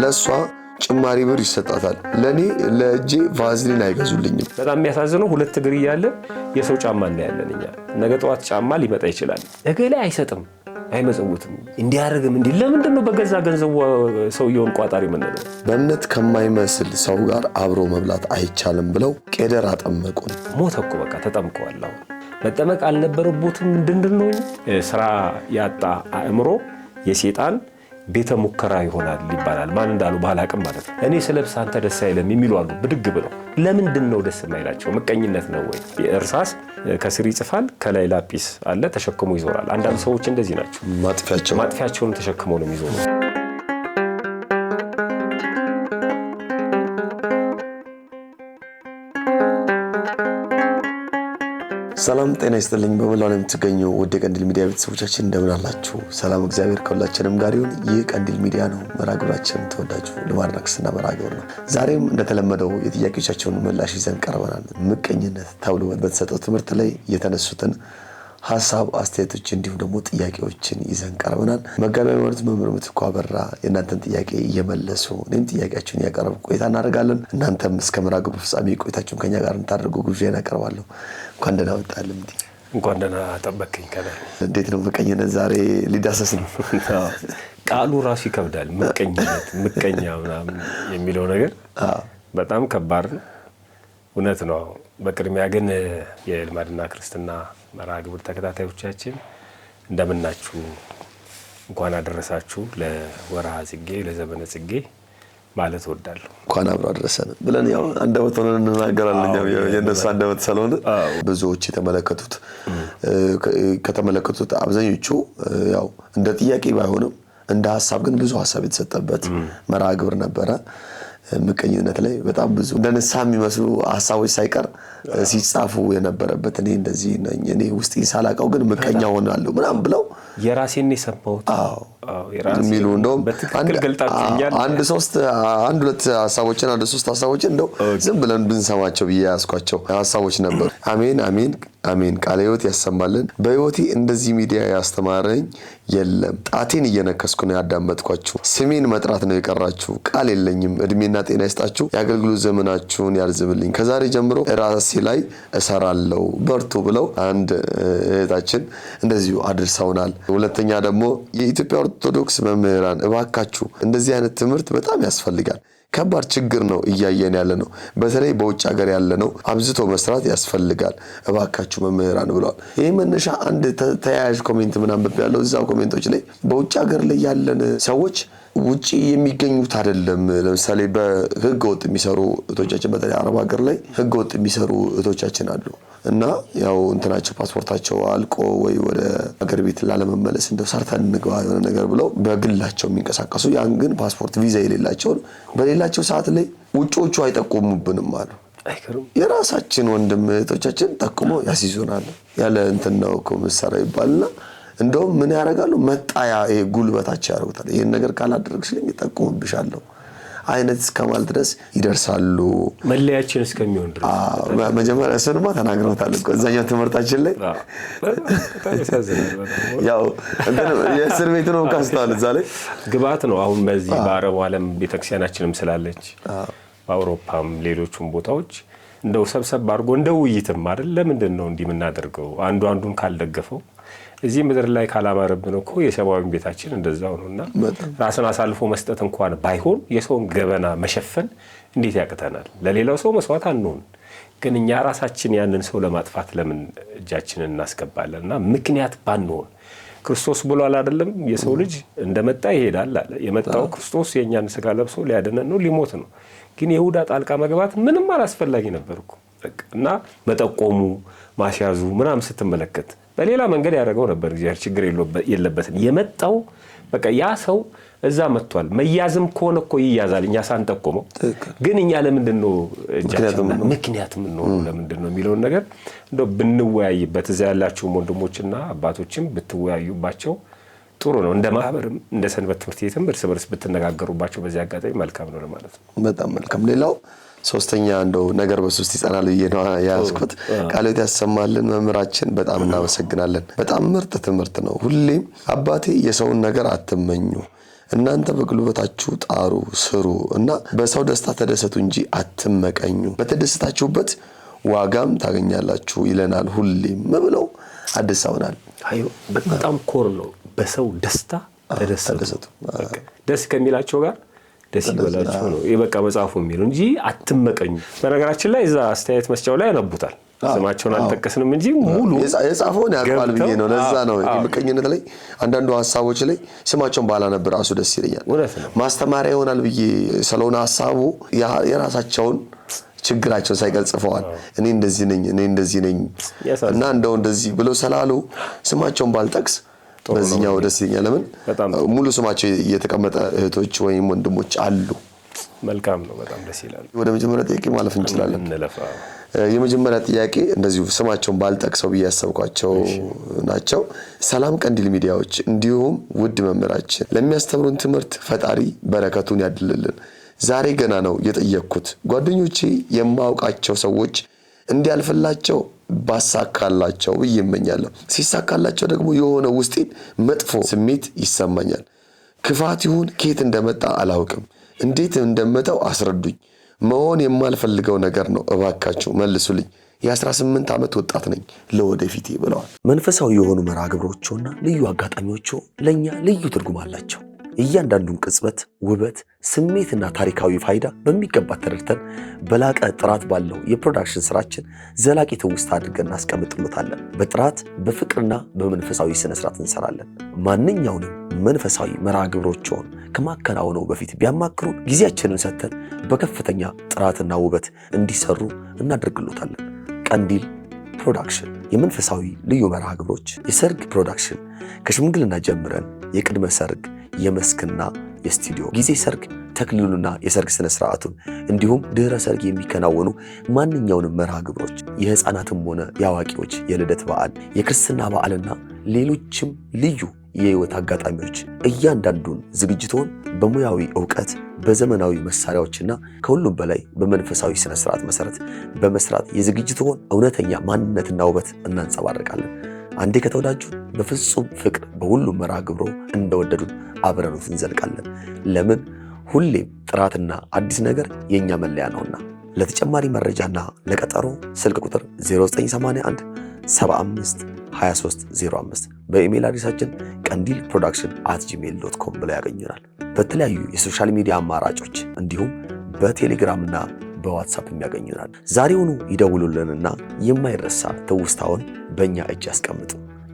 ለሷ ጭማሪ ብር ይሰጣታል። ለኔ ለእጄ ቫዝሊን አይገዙልኝም። በጣም የሚያሳዝነው ሁለት እግር እያለ የሰው ጫማ እናያለን እኛ። ነገ ጠዋት ጫማ ሊመጣ ይችላል። እገሌ አይሰጥም አይመጽውትም እንዲያርግም እንዲ ለምንድን ነው በገዛ ገንዘቡ ሰውየውን ቋጣሪ የምንለው? በእምነት ከማይመስል ሰው ጋር አብሮ መብላት አይቻልም ብለው ቄደር አጠመቁን። ሞተ እኮ በቃ ተጠምቀዋል። አሁን መጠመቅ አልነበረቦትም። ምንድነው ስራ ያጣ አእምሮ የሰይጣን ቤተ ሙከራ ይሆናል ይባላል። ማን እንዳሉ ባላቅም ማለት ነው። እኔ ስለብስ አንተ ደስ አይለም የሚሉ አሉ ብድግ ብለው። ለምንድን ነው ደስ የማይላቸው? ምቀኝነት ነው ወይ? እርሳስ ከስር ይጽፋል፣ ከላይ ላጲስ አለ ተሸክሞ ይዞራል። አንዳንድ ሰዎች እንደዚህ ናቸው። ማጥፊያቸውን ተሸክመው ነው የሚዞሩት። ሰላም ጤና ይስጥልኝ። በመላው የምትገኙ ወደ ቀንዲል ሚዲያ ቤተሰቦቻችን እንደምን አላችሁ? ሰላም እግዚአብሔር ከሁላችንም ጋር ይሁን። ይህ ቀንዲል ሚዲያ ነው። መራግብራችን ተወዳጁ ልማድና ክርስትና መራግብር ነው። ዛሬም እንደተለመደው የጥያቄዎቻችሁን ምላሽ ይዘን ቀርበናል። ምቀኝነት ተብሎ በተሰጠው ትምህርት ላይ የተነሱትን ሐሳብ አስተያየቶች እንዲሁም ደግሞ ጥያቄዎችን ይዘን ቀርበናል። መጋቢ ሃይማኖት መምህር ምትኩ አበራ የእናንተን ጥያቄ እየመለሱ እኔም ጥያቄያችሁን ያቀርብ ቆይታ እናደርጋለን። እናንተም እስከ መራግብሩ ፍጻሜ ቆይታችሁን ከኛ ጋር እንታደርጉ ግብዣን አቀርባለሁ። እንኳን ደህና መጣልን። እንኳን ደህና ጠበቅኝ። ከላይ እንዴት ነው ምቀኝነት? ዛሬ ሊዳሰስ ነው። ቃሉ ራሱ ይከብዳል። ምቀኝነት ምቀኛ ምናምን የሚለው ነገር በጣም ከባድ ነው። እውነት ነው። በቅድሚያ ግን የልማድና ክርስትና መራግብር ተከታታዮቻችን እንደምናችሁ፣ እንኳን አደረሳችሁ ለወርሃ ጽጌ ለዘመነ ጽጌ ማለት እወዳለሁ። እንኳን አብሮ አደረሰን ብለን ያው አንደበት ሆነን እንናገራለን። ያው የነሱ አንደበት ስለሆነ ብዙዎች ከተመለከቱት አብዛኞቹ ያው እንደ ጥያቄ ባይሆንም እንደ ሐሳብ ግን ብዙ ሐሳብ የተሰጠበት መራግብር ነበረ። ምቀኝነት ላይ በጣም ብዙ እንደነሳ የሚመስሉ ሐሳቦች ሳይቀር ሲጻፉ የነበረበት እኔ እንደዚህ ነኝ እኔ ውስጥ ሳላቀው ግን ምቀኛ ሆናለሁ ምናምን ብለው የራሴን የሰማሁት የሚሉ እንደውም በትክክል ገልጣችኛል። አንድ ሁለት ሐሳቦችን እንደው ዝም ብለን ብንሰማቸው ብዬ ያስኳቸው ሐሳቦች ነበሩ። አሜን አሜን አሜን። ቃለ ሕይወት ያሰማልን። በሕይወቴ እንደዚህ ሚዲያ ያስተማረኝ የለም። ጣቴን እየነከስኩ ነው ያዳመጥኳችሁ። ስሜን መጥራት ነው የቀራችሁ። ቃል የለኝም። እድሜና ጤና ይስጣችሁ። የአገልግሎት ዘመናችሁን ያርዝምልኝ። ከዛሬ ጀምሮ ራሴ ላይ እሰራለሁ በርቱ ብለው አንድ እህታችን እንደዚሁ አድርሰውናል። ሁለተኛ ደግሞ የኢትዮጵያ ኦርቶዶክስ መምህራን እባካችሁ እንደዚህ አይነት ትምህርት በጣም ያስፈልጋል። ከባድ ችግር ነው እያየን ያለ ነው። በተለይ በውጭ ሀገር ያለ ነው። አብዝቶ መስራት ያስፈልጋል እባካችሁ መምህራን ብለዋል። ይሄ መነሻ አንድ ተያያዥ ኮሜንት ምናምን ያለው እዛው ኮሜንቶች ላይ በውጭ ሀገር ላይ ያለን ሰዎች ውጪ የሚገኙት አይደለም። ለምሳሌ በህገ ወጥ የሚሰሩ እህቶቻችን በተለይ አረብ ሀገር ላይ ህገ ወጥ የሚሰሩ እህቶቻችን አሉ እና ያው እንትናቸው ፓስፖርታቸው አልቆ ወይ ወደ ሀገር ቤት ላለመመለስ እንደው ሰርተን እንግባ የሆነ ነገር ብለው በግላቸው የሚንቀሳቀሱ ያን ግን ፓስፖርት ቪዛ የሌላቸውን በሌላቸው ሰዓት ላይ ውጪዎቹ አይጠቆሙብንም አሉ። የራሳችን ወንድም እህቶቻችን ጠቁሞ ያስይዙናል። ያለ እንትን ነው እኮ መሰራ ይባልና እንደውም ምን ያደርጋሉ? መጣያ ጉልበታቸው ያደርጉታል። ይሄን ነገር ካላደረግሽልኝ ይጠቁምብሻለሁ አይነት እስከማል ድረስ ይደርሳሉ። መለያችን እስከሚሆን ድረስ መጀመሪያ እሱንማ ተናግረውታል እኮ እዛኛው ትምህርታችን ላይ ያው የእስር ቤት ነው ካስተዋል እዛ ላይ ግባት ነው። አሁን በዚህ በአረቡ ዓለም ቤተክርስቲያናችንም ስላለች በአውሮፓም ሌሎችም ቦታዎች እንደው ሰብሰብ አድርጎ እንደው ውይይትም አይደል ለምንድን ነው እንዲህ የምናደርገው? አንዱ አንዱን ካልደገፈው እዚህ ምድር ላይ ካላማረብን እኮ የሰባዊ ቤታችን እንደዛው ነውና ራስን አሳልፎ መስጠት እንኳን ባይሆን የሰውን ገበና መሸፈን እንዴት ያቅተናል? ለሌላው ሰው መስዋዕት አንሆን፣ ግን እኛ ራሳችን ያንን ሰው ለማጥፋት ለምን እጃችንን እናስገባለንና ምክንያት ባንሆን ክርስቶስ ብሏል አይደለም? የሰው ልጅ እንደመጣ ይሄዳል አለ። የመጣው ክርስቶስ የኛን ስጋ ለብሶ ሊያድነን ነው ሊሞት ነው። ግን ይሁዳ ጣልቃ መግባት ምንም አላስፈላጊ ነበርኩ እና መጠቆሙ ማስያዙ ምናም ስትመለከት በሌላ መንገድ ያደረገው ነበር። እግዚአብሔር ችግር የለበትም። የመጣው በቃ ያ ሰው እዛ መጥቷል። መያዝም ከሆነ እኮ ይያዛል እኛ ሳንጠቆመው። ግን እኛ ለምንድነው ምክንያቱም ነው ለምንድነው የሚለውን ነገር እንደው ብንወያይበት እዛ ያላችሁ ወንድሞችና አባቶችም ብትወያዩባቸው ጥሩ ነው። እንደ ማህበርም እንደ ሰንበት ትምህርት ቤትም እርስ በርስ ብትነጋገሩባቸው በዚህ አጋጣሚ መልካም ነው ለማለት ነው። በጣም መልካም። ሌላው ሶስተኛ እንደው ነገር በሶስት ይጸናል ነው ያስኩት። ቃለ ሕይወት ያሰማልን መምህራችን በጣም እናመሰግናለን። በጣም ምርጥ ትምህርት ነው። ሁሌም አባቴ የሰውን ነገር አትመኙ እናንተ በጉልበታችሁ ጣሩ ስሩ እና በሰው ደስታ ተደሰቱ እንጂ አትመቀኙ፣ በተደሰታችሁበት ዋጋም ታገኛላችሁ ይለናል ሁሌም ብለው አድሰውናል። አዩ በጣም ኮር ነው። በሰው ደስታ ተደሰቱ። ደስ ከሚላቸው ጋር ደስ ይበላችሁ ነው የበቃ መጽሐፉ የሚለው እንጂ አትመቀኙ። በነገራችን ላይ እዛ አስተያየት መስጫው ላይ ያነቡታል። ስማቸውን አልጠቀስንም እንጂ ሙሉ የጻፈውን ያውቃል ብዬ ነው። ለዛ ነው የምቀኝነት ላይ አንዳንዱ ሀሳቦች ላይ ስማቸውን ባላነብ ራሱ ደስ ይለኛል። ማስተማሪያ ይሆናል ብዬ ስለሆነ ሀሳቡ የራሳቸውን ችግራቸውን ሳይገልጽ ጽፈዋል። እኔ እንደዚህ ነኝ እና እንደው እንደዚህ ብለው ስላሉ ስማቸውን ባልጠቅስ በዚህኛው ደስ ይለኛል። ለምን ሙሉ ስማቸው የተቀመጠ እህቶች ወይም ወንድሞች አሉ። መልካም ነው። በጣም ደስ ይላል። ወደ መጀመሪያ ጥያቄ ማለፍ እንችላለን። የመጀመሪያ ጥያቄ እንደዚሁ ስማቸውን ባልጠቅሰው ብዬ ያሰብኳቸው ናቸው። ሰላም ቀንዲል ሚዲያዎች እንዲሁም ውድ መምህራችን ለሚያስተምሩን ትምህርት ፈጣሪ በረከቱን ያድልልን። ዛሬ ገና ነው የጠየቅኩት። ጓደኞቼ የማውቃቸው ሰዎች እንዲያልፍላቸው ባሳካላቸው ብዬ እመኛለሁ። ሲሳካላቸው ደግሞ የሆነ ውስጤን መጥፎ ስሜት ይሰማኛል። ክፋት ይሁን ከየት እንደመጣ አላውቅም። እንዴት እንደመጣው አስረዱኝ። መሆን የማልፈልገው ነገር ነው። እባካችሁ መልሱልኝ። የ18 ዓመት ወጣት ነኝ ለወደፊቴ ብለዋል። መንፈሳዊ የሆኑ መርሃ ግብሮችና ልዩ አጋጣሚዎች ለኛ ልዩ ትርጉም አላቸው። እያንዳንዱን ቅጽበት ውበት፣ ስሜትና ታሪካዊ ፋይዳ በሚገባ ተረድተን በላቀ ጥራት ባለው የፕሮዳክሽን ስራችን ዘላቂ ትውስታ አድርገን እናስቀምጥሎታለን። በጥራት በፍቅርና በመንፈሳዊ ስነ ስርዓት እንሰራለን። ማንኛውንም መንፈሳዊ መርሃ ግብሮችን ከማከናወነው በፊት ቢያማክሩ ጊዜያችንን ሰጥተን በከፍተኛ ጥራትና ውበት እንዲሰሩ እናደርግሎታለን። ቀንዲል ፕሮዳክሽን የመንፈሳዊ ልዩ መርሃ ግብሮች፣ የሰርግ ፕሮዳክሽን ከሽምግልና ጀምረን የቅድመ ሰርግ፣ የመስክና የስቱዲዮ ጊዜ ሰርግ፣ ተክሊሉና የሰርግ ስነ ስርዓቱን እንዲሁም ድህረ ሰርግ የሚከናወኑ ማንኛውንም መርሃ ግብሮች፣ የህፃናትም ሆነ የአዋቂዎች የልደት በዓል፣ የክርስትና በዓልና ሌሎችም ልዩ የህይወት አጋጣሚዎች እያንዳንዱን ዝግጅቶን በሙያዊ ዕውቀት በዘመናዊ መሳሪያዎችና ከሁሉም በላይ በመንፈሳዊ ስነ ስርዓት መሰረት በመስራት የዝግጅቶን እውነተኛ ማንነትና ውበት እናንጸባርቃለን። አንዴ ከተወዳጁ በፍጹም ፍቅር በሁሉም መርሃ ግብሮ እንደወደዱን አብረኑት እንዘልቃለን። ለምን? ሁሌም ጥራትና አዲስ ነገር የኛ መለያ ነውና። ለተጨማሪ መረጃና ለቀጠሮ ስልክ ቁጥር 0981 75 2305 በኢሜል አድሬሳችን ቀንዲል production@gmail.com ብለው ያገኙናል። በተለያዩ የሶሻል ሚዲያ አማራጮች እንዲሁም በቴሌግራምና በዋትስአፕ የሚያገኙናል። ዛሬውኑ ይደውሉልንና የማይረሳ ትውስታውን በእኛ እጅ ያስቀምጡ።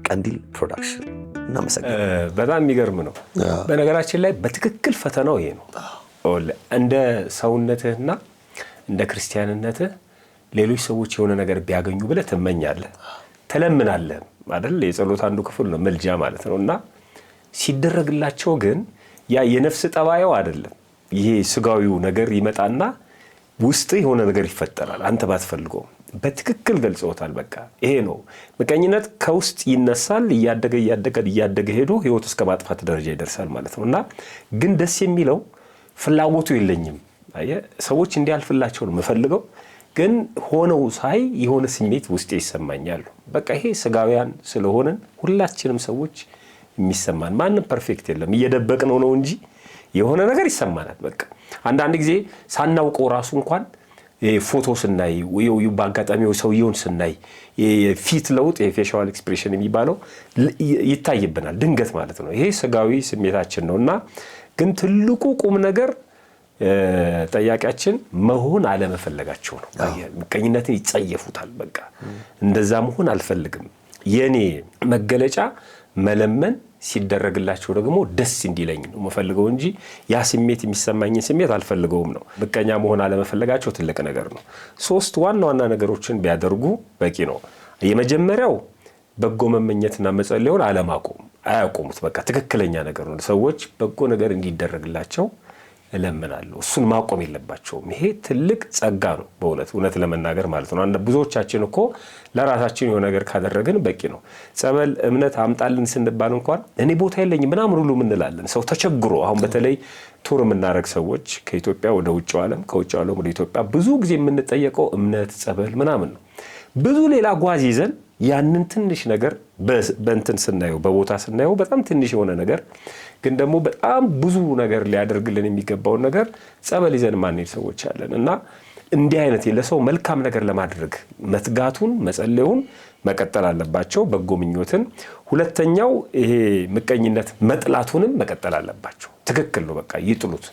ቀንዲል ፕሮዳክሽን። እናመሰግናለን። በጣም የሚገርም ነው። በነገራችን ላይ በትክክል ፈተናው ይሄ ነው። እንደ ሰውነትህና እንደ ክርስቲያንነትህ ሌሎች ሰዎች የሆነ ነገር ቢያገኙ ብለህ ትመኛለህ፣ ትለምናለህ አይደል? የጸሎት አንዱ ክፍል ነው መልጃ ማለት ነው። እና ሲደረግላቸው ግን ያ የነፍስ ጠባዩ አይደለም። ይሄ ስጋዊው ነገር ይመጣና ውስጥ የሆነ ነገር ይፈጠራል አንተ ባትፈልገው። በትክክል ገልጸውታል። በቃ ይሄ ነው ምቀኝነት። ከውስጥ ይነሳል፣ እያደገ ሄዶ ህይወት እስከ ማጥፋት ደረጃ ይደርሳል ማለት ነው። እና ግን ደስ የሚለው ፍላጎቱ የለኝም። አየህ ሰዎች እንዲያልፍላቸው ነው የምፈልገው፣ ግን ሆነው ሳይ የሆነ ስሜት ውስጤ ይሰማኛል። በቃ ይሄ ስጋውያን ስለሆነን ሁላችንም ሰዎች የሚሰማን ማንም ፐርፌክት የለም። እየደበቅነው ነው እንጂ የሆነ ነገር ይሰማናል። በቃ አንዳንድ ጊዜ ሳናውቀው ራሱ እንኳን ፎቶ ስናይ ወይ በአጋጣሚው ሰውየውን ስናይ የፊት ለውጥ የፌሻል ኤክስፕሬሽን የሚባለው ይታይብናል ድንገት ማለት ነው። ይሄ ስጋዊ ስሜታችን ነውና ግን ትልቁ ቁም ነገር ጠያቂያችን መሆን አለመፈለጋቸው ነው። ምቀኝነትን ይጸየፉታል። በቃ እንደዛ መሆን አልፈልግም፣ የኔ መገለጫ መለመን ሲደረግላቸው ደግሞ ደስ እንዲለኝ ነው መፈልገው እንጂ ያ ስሜት የሚሰማኝን ስሜት አልፈልገውም ነው። ምቀኛ መሆን አለመፈለጋቸው ትልቅ ነገር ነው። 3 ዋና ነገሮችን ቢያደርጉ በቂ ነው። የመጀመሪያው በጎ መመኘትና መጸለዩን አለማቆም፣ አያቆሙት። በቃ ትክክለኛ ነገር ነው። ሰዎች በጎ ነገር እንዲደረግላቸው እለምናለሁ። እሱን ማቆም የለባቸውም። ይሄ ትልቅ ጸጋ ነው በእውነት ለመናገር ማለት ነው። ብዙዎቻችን እኮ ለራሳችን የሆነ ነገር ካደረግን በቂ ነው። ጸበል እምነት አምጣልን ስንባል እንኳን እኔ ቦታ የለኝም ምናምን ሁሉ እንላለን። ሰው ተቸግሮ አሁን በተለይ ቱር የምናደርግ ሰዎች ከኢትዮጵያ ወደ ውጭው ዓለም ከውጭው ዓለም ወደ ኢትዮጵያ ብዙ ጊዜ የምንጠየቀው እምነት ጸበል ምናምን ነው። ብዙ ሌላ ጓዝ ይዘን ያንን ትንሽ ነገር በእንትን ስናየው በቦታ ስናየው በጣም ትንሽ የሆነ ነገር ግን ደግሞ በጣም ብዙ ነገር ሊያደርግልን የሚገባውን ነገር ጸበል ይዘን ማንሄድ ሰዎች አለን እና እንዲህ አይነት ለሰው መልካም ነገር ለማድረግ መትጋቱን መጸለዩን መቀጠል አለባቸው። በጎ ምኞትን ሁለተኛው ይሄ ምቀኝነት መጥላቱንም መቀጠል አለባቸው። ትክክል ነው። በቃ ይጥሉት።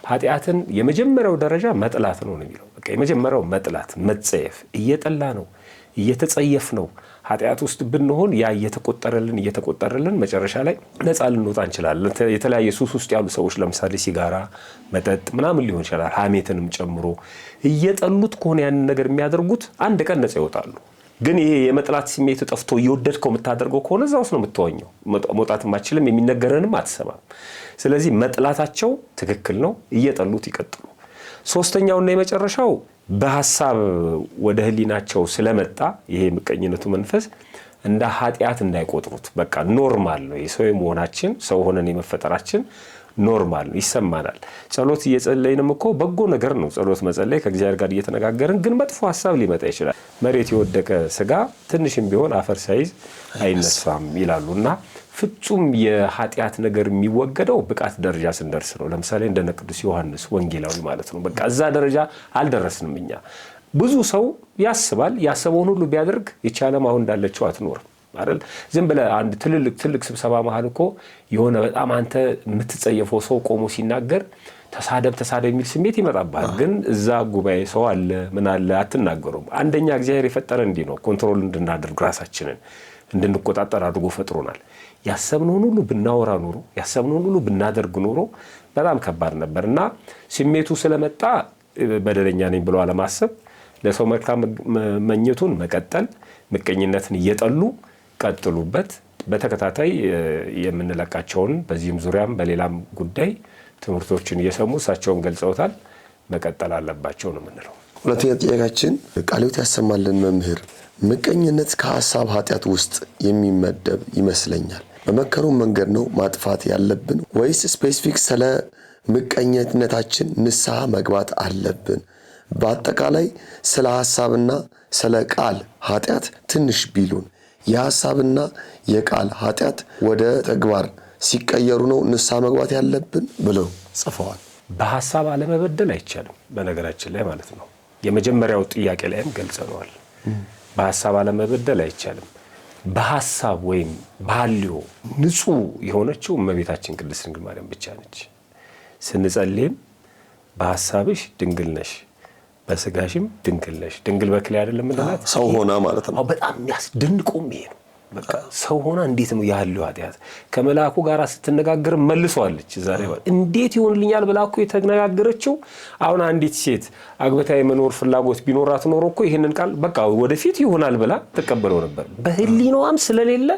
ኃጢአትን የመጀመሪያው ደረጃ መጥላት ነው የሚለው። በቃ የመጀመሪያው መጥላት መጸየፍ። እየጠላ ነው እየተጸየፍ ነው ኃጢአት ውስጥ ብንሆን ያ እየተቆጠረልን መጨረሻ ላይ ነፃ ልንወጣ እንችላለን። የተለያየ ሱስ ውስጥ ያሉ ሰዎች ለምሳሌ ሲጋራ፣ መጠጥ ምናምን ሊሆን ይችላል ሐሜትንም ጨምሮ እየጠሉት ከሆነ ያንን ነገር የሚያደርጉት አንድ ቀን ነፃ ይወጣሉ። ግን ይሄ የመጥላት ስሜት ጠፍቶ እየወደድከው የምታደርገው ከሆነ እዛ ውስጥ ነው የምትወኘው። መውጣትም አትችልም፣ የሚነገረንም አትሰማም። ስለዚህ መጥላታቸው ትክክል ነው፣ እየጠሉት ይቀጥሉ። ሶስተኛውና የመጨረሻው በሐሳብ ወደ ህሊናቸው ስለመጣ ይሄ ምቀኝነቱ መንፈስ እንደ ኃጢአት እንዳይቆጥሩት። በቃ ኖርማል ነው የሰው መሆናችን፣ ሰው ሆነን የመፈጠራችን ኖርማል ነው፣ ይሰማናል። ጸሎት እየጸለይንም እኮ በጎ ነገር ነው ጸሎት መጸለይ፣ ከእግዚአብሔር ጋር እየተነጋገርን። ግን መጥፎ ሐሳብ ሊመጣ ይችላል። መሬት የወደቀ ስጋ ትንሽም ቢሆን አፈር ሳይዝ አይነሳም ይላሉና ፍጹም የኃጢአት ነገር የሚወገደው ብቃት ደረጃ ስንደርስ ነው። ለምሳሌ እንደነ ቅዱስ ዮሐንስ ወንጌላዊ ማለት ነው። በቃ እዛ ደረጃ አልደረስንም እኛ። ብዙ ሰው ያስባል፣ ያሰበውን ሁሉ ቢያደርግ ይቻለም አሁን እንዳለችው አትኖርም አይደል? ዝም ብለህ አንድ ትልቅ ስብሰባ መሃል እኮ የሆነ በጣም አንተ የምትጸየፈው ሰው ቆሞ ሲናገር ተሳደብ የሚል ስሜት ይመጣብሃል። ግን እዛ ጉባኤ ሰው አለ ምን አለ አትናገሩም። አንደኛ እግዚአብሔር የፈጠረ እንዲህ ነው፣ ኮንትሮል እንድናደርግ ራሳችንን እንድንቆጣጠር አድርጎ ፈጥሮናል። ያሰብነውን ሁሉ ብናወራ ኖሮ ያሰብነውን ሁሉ ብናደርግ ኖሮ በጣም ከባድ ነበር እና ስሜቱ ስለመጣ በደለኛ ነኝ ብሎ አለማሰብ፣ ለሰው መልካም መኘቱን መቀጠል፣ ምቀኝነትን እየጠሉ ቀጥሉበት። በተከታታይ የምንለቃቸውን በዚህም ዙሪያም በሌላም ጉዳይ ትምህርቶችን እየሰሙ እሳቸውን ገልጸውታል፣ መቀጠል አለባቸው ነው የምንለው። ሁለተኛ ጥያቄያችን ቃለ ሕይወት ያሰማልን መምህር፣ ምቀኝነት ከሐሳብ ኃጢአት ውስጥ የሚመደብ ይመስለኛል። በመከሩ መንገድ ነው ማጥፋት ያለብን ወይስ ስፔሲፊክ ስለ ምቀኝነታችን ንስሐ መግባት አለብን? በአጠቃላይ ስለ ሐሳብና ስለ ቃል ኃጢአት ትንሽ ቢሉን። የሐሳብና የቃል ኃጢአት ወደ ተግባር ሲቀየሩ ነው ንስሐ መግባት ያለብን ብለው ጽፈዋል። በሐሳብ አለመበደል አይቻልም በነገራችን ላይ ማለት ነው። የመጀመሪያው ጥያቄ ላይም ገልጸነዋል። በሐሳብ አለመበደል አይቻልም። በሐሳብ ወይም በሐልዮ ንጹህ የሆነችው እመቤታችን ቅድስት ድንግል ማርያም ብቻ ነች። ስንጸልይም በሐሳብሽ ድንግል ነሽ በስጋሽም ድንግል ነሽ። ድንግል በክሌ አይደለም እንደላት ሰው ሆና ማለት ነው። በጣም የሚያስደንቀው ይሄ ነው። በቃ ሰው ሆና እንዴት ነው ያለው ኃጢአት ከመላእኩ ጋር ስትነጋገር መልሷለች። ዛሬ እንዴት ይሆንልኛል ብላ እኮ የተነጋገረችው። አሁን አንዲት ሴት አግብታ የመኖር ፍላጎት ቢኖራት ኖሮ እኮ ይሄንን ቃል በቃ ወደፊት ይሆናል ብላ ተቀበለው ነበር። በህሊናዋም ስለሌለ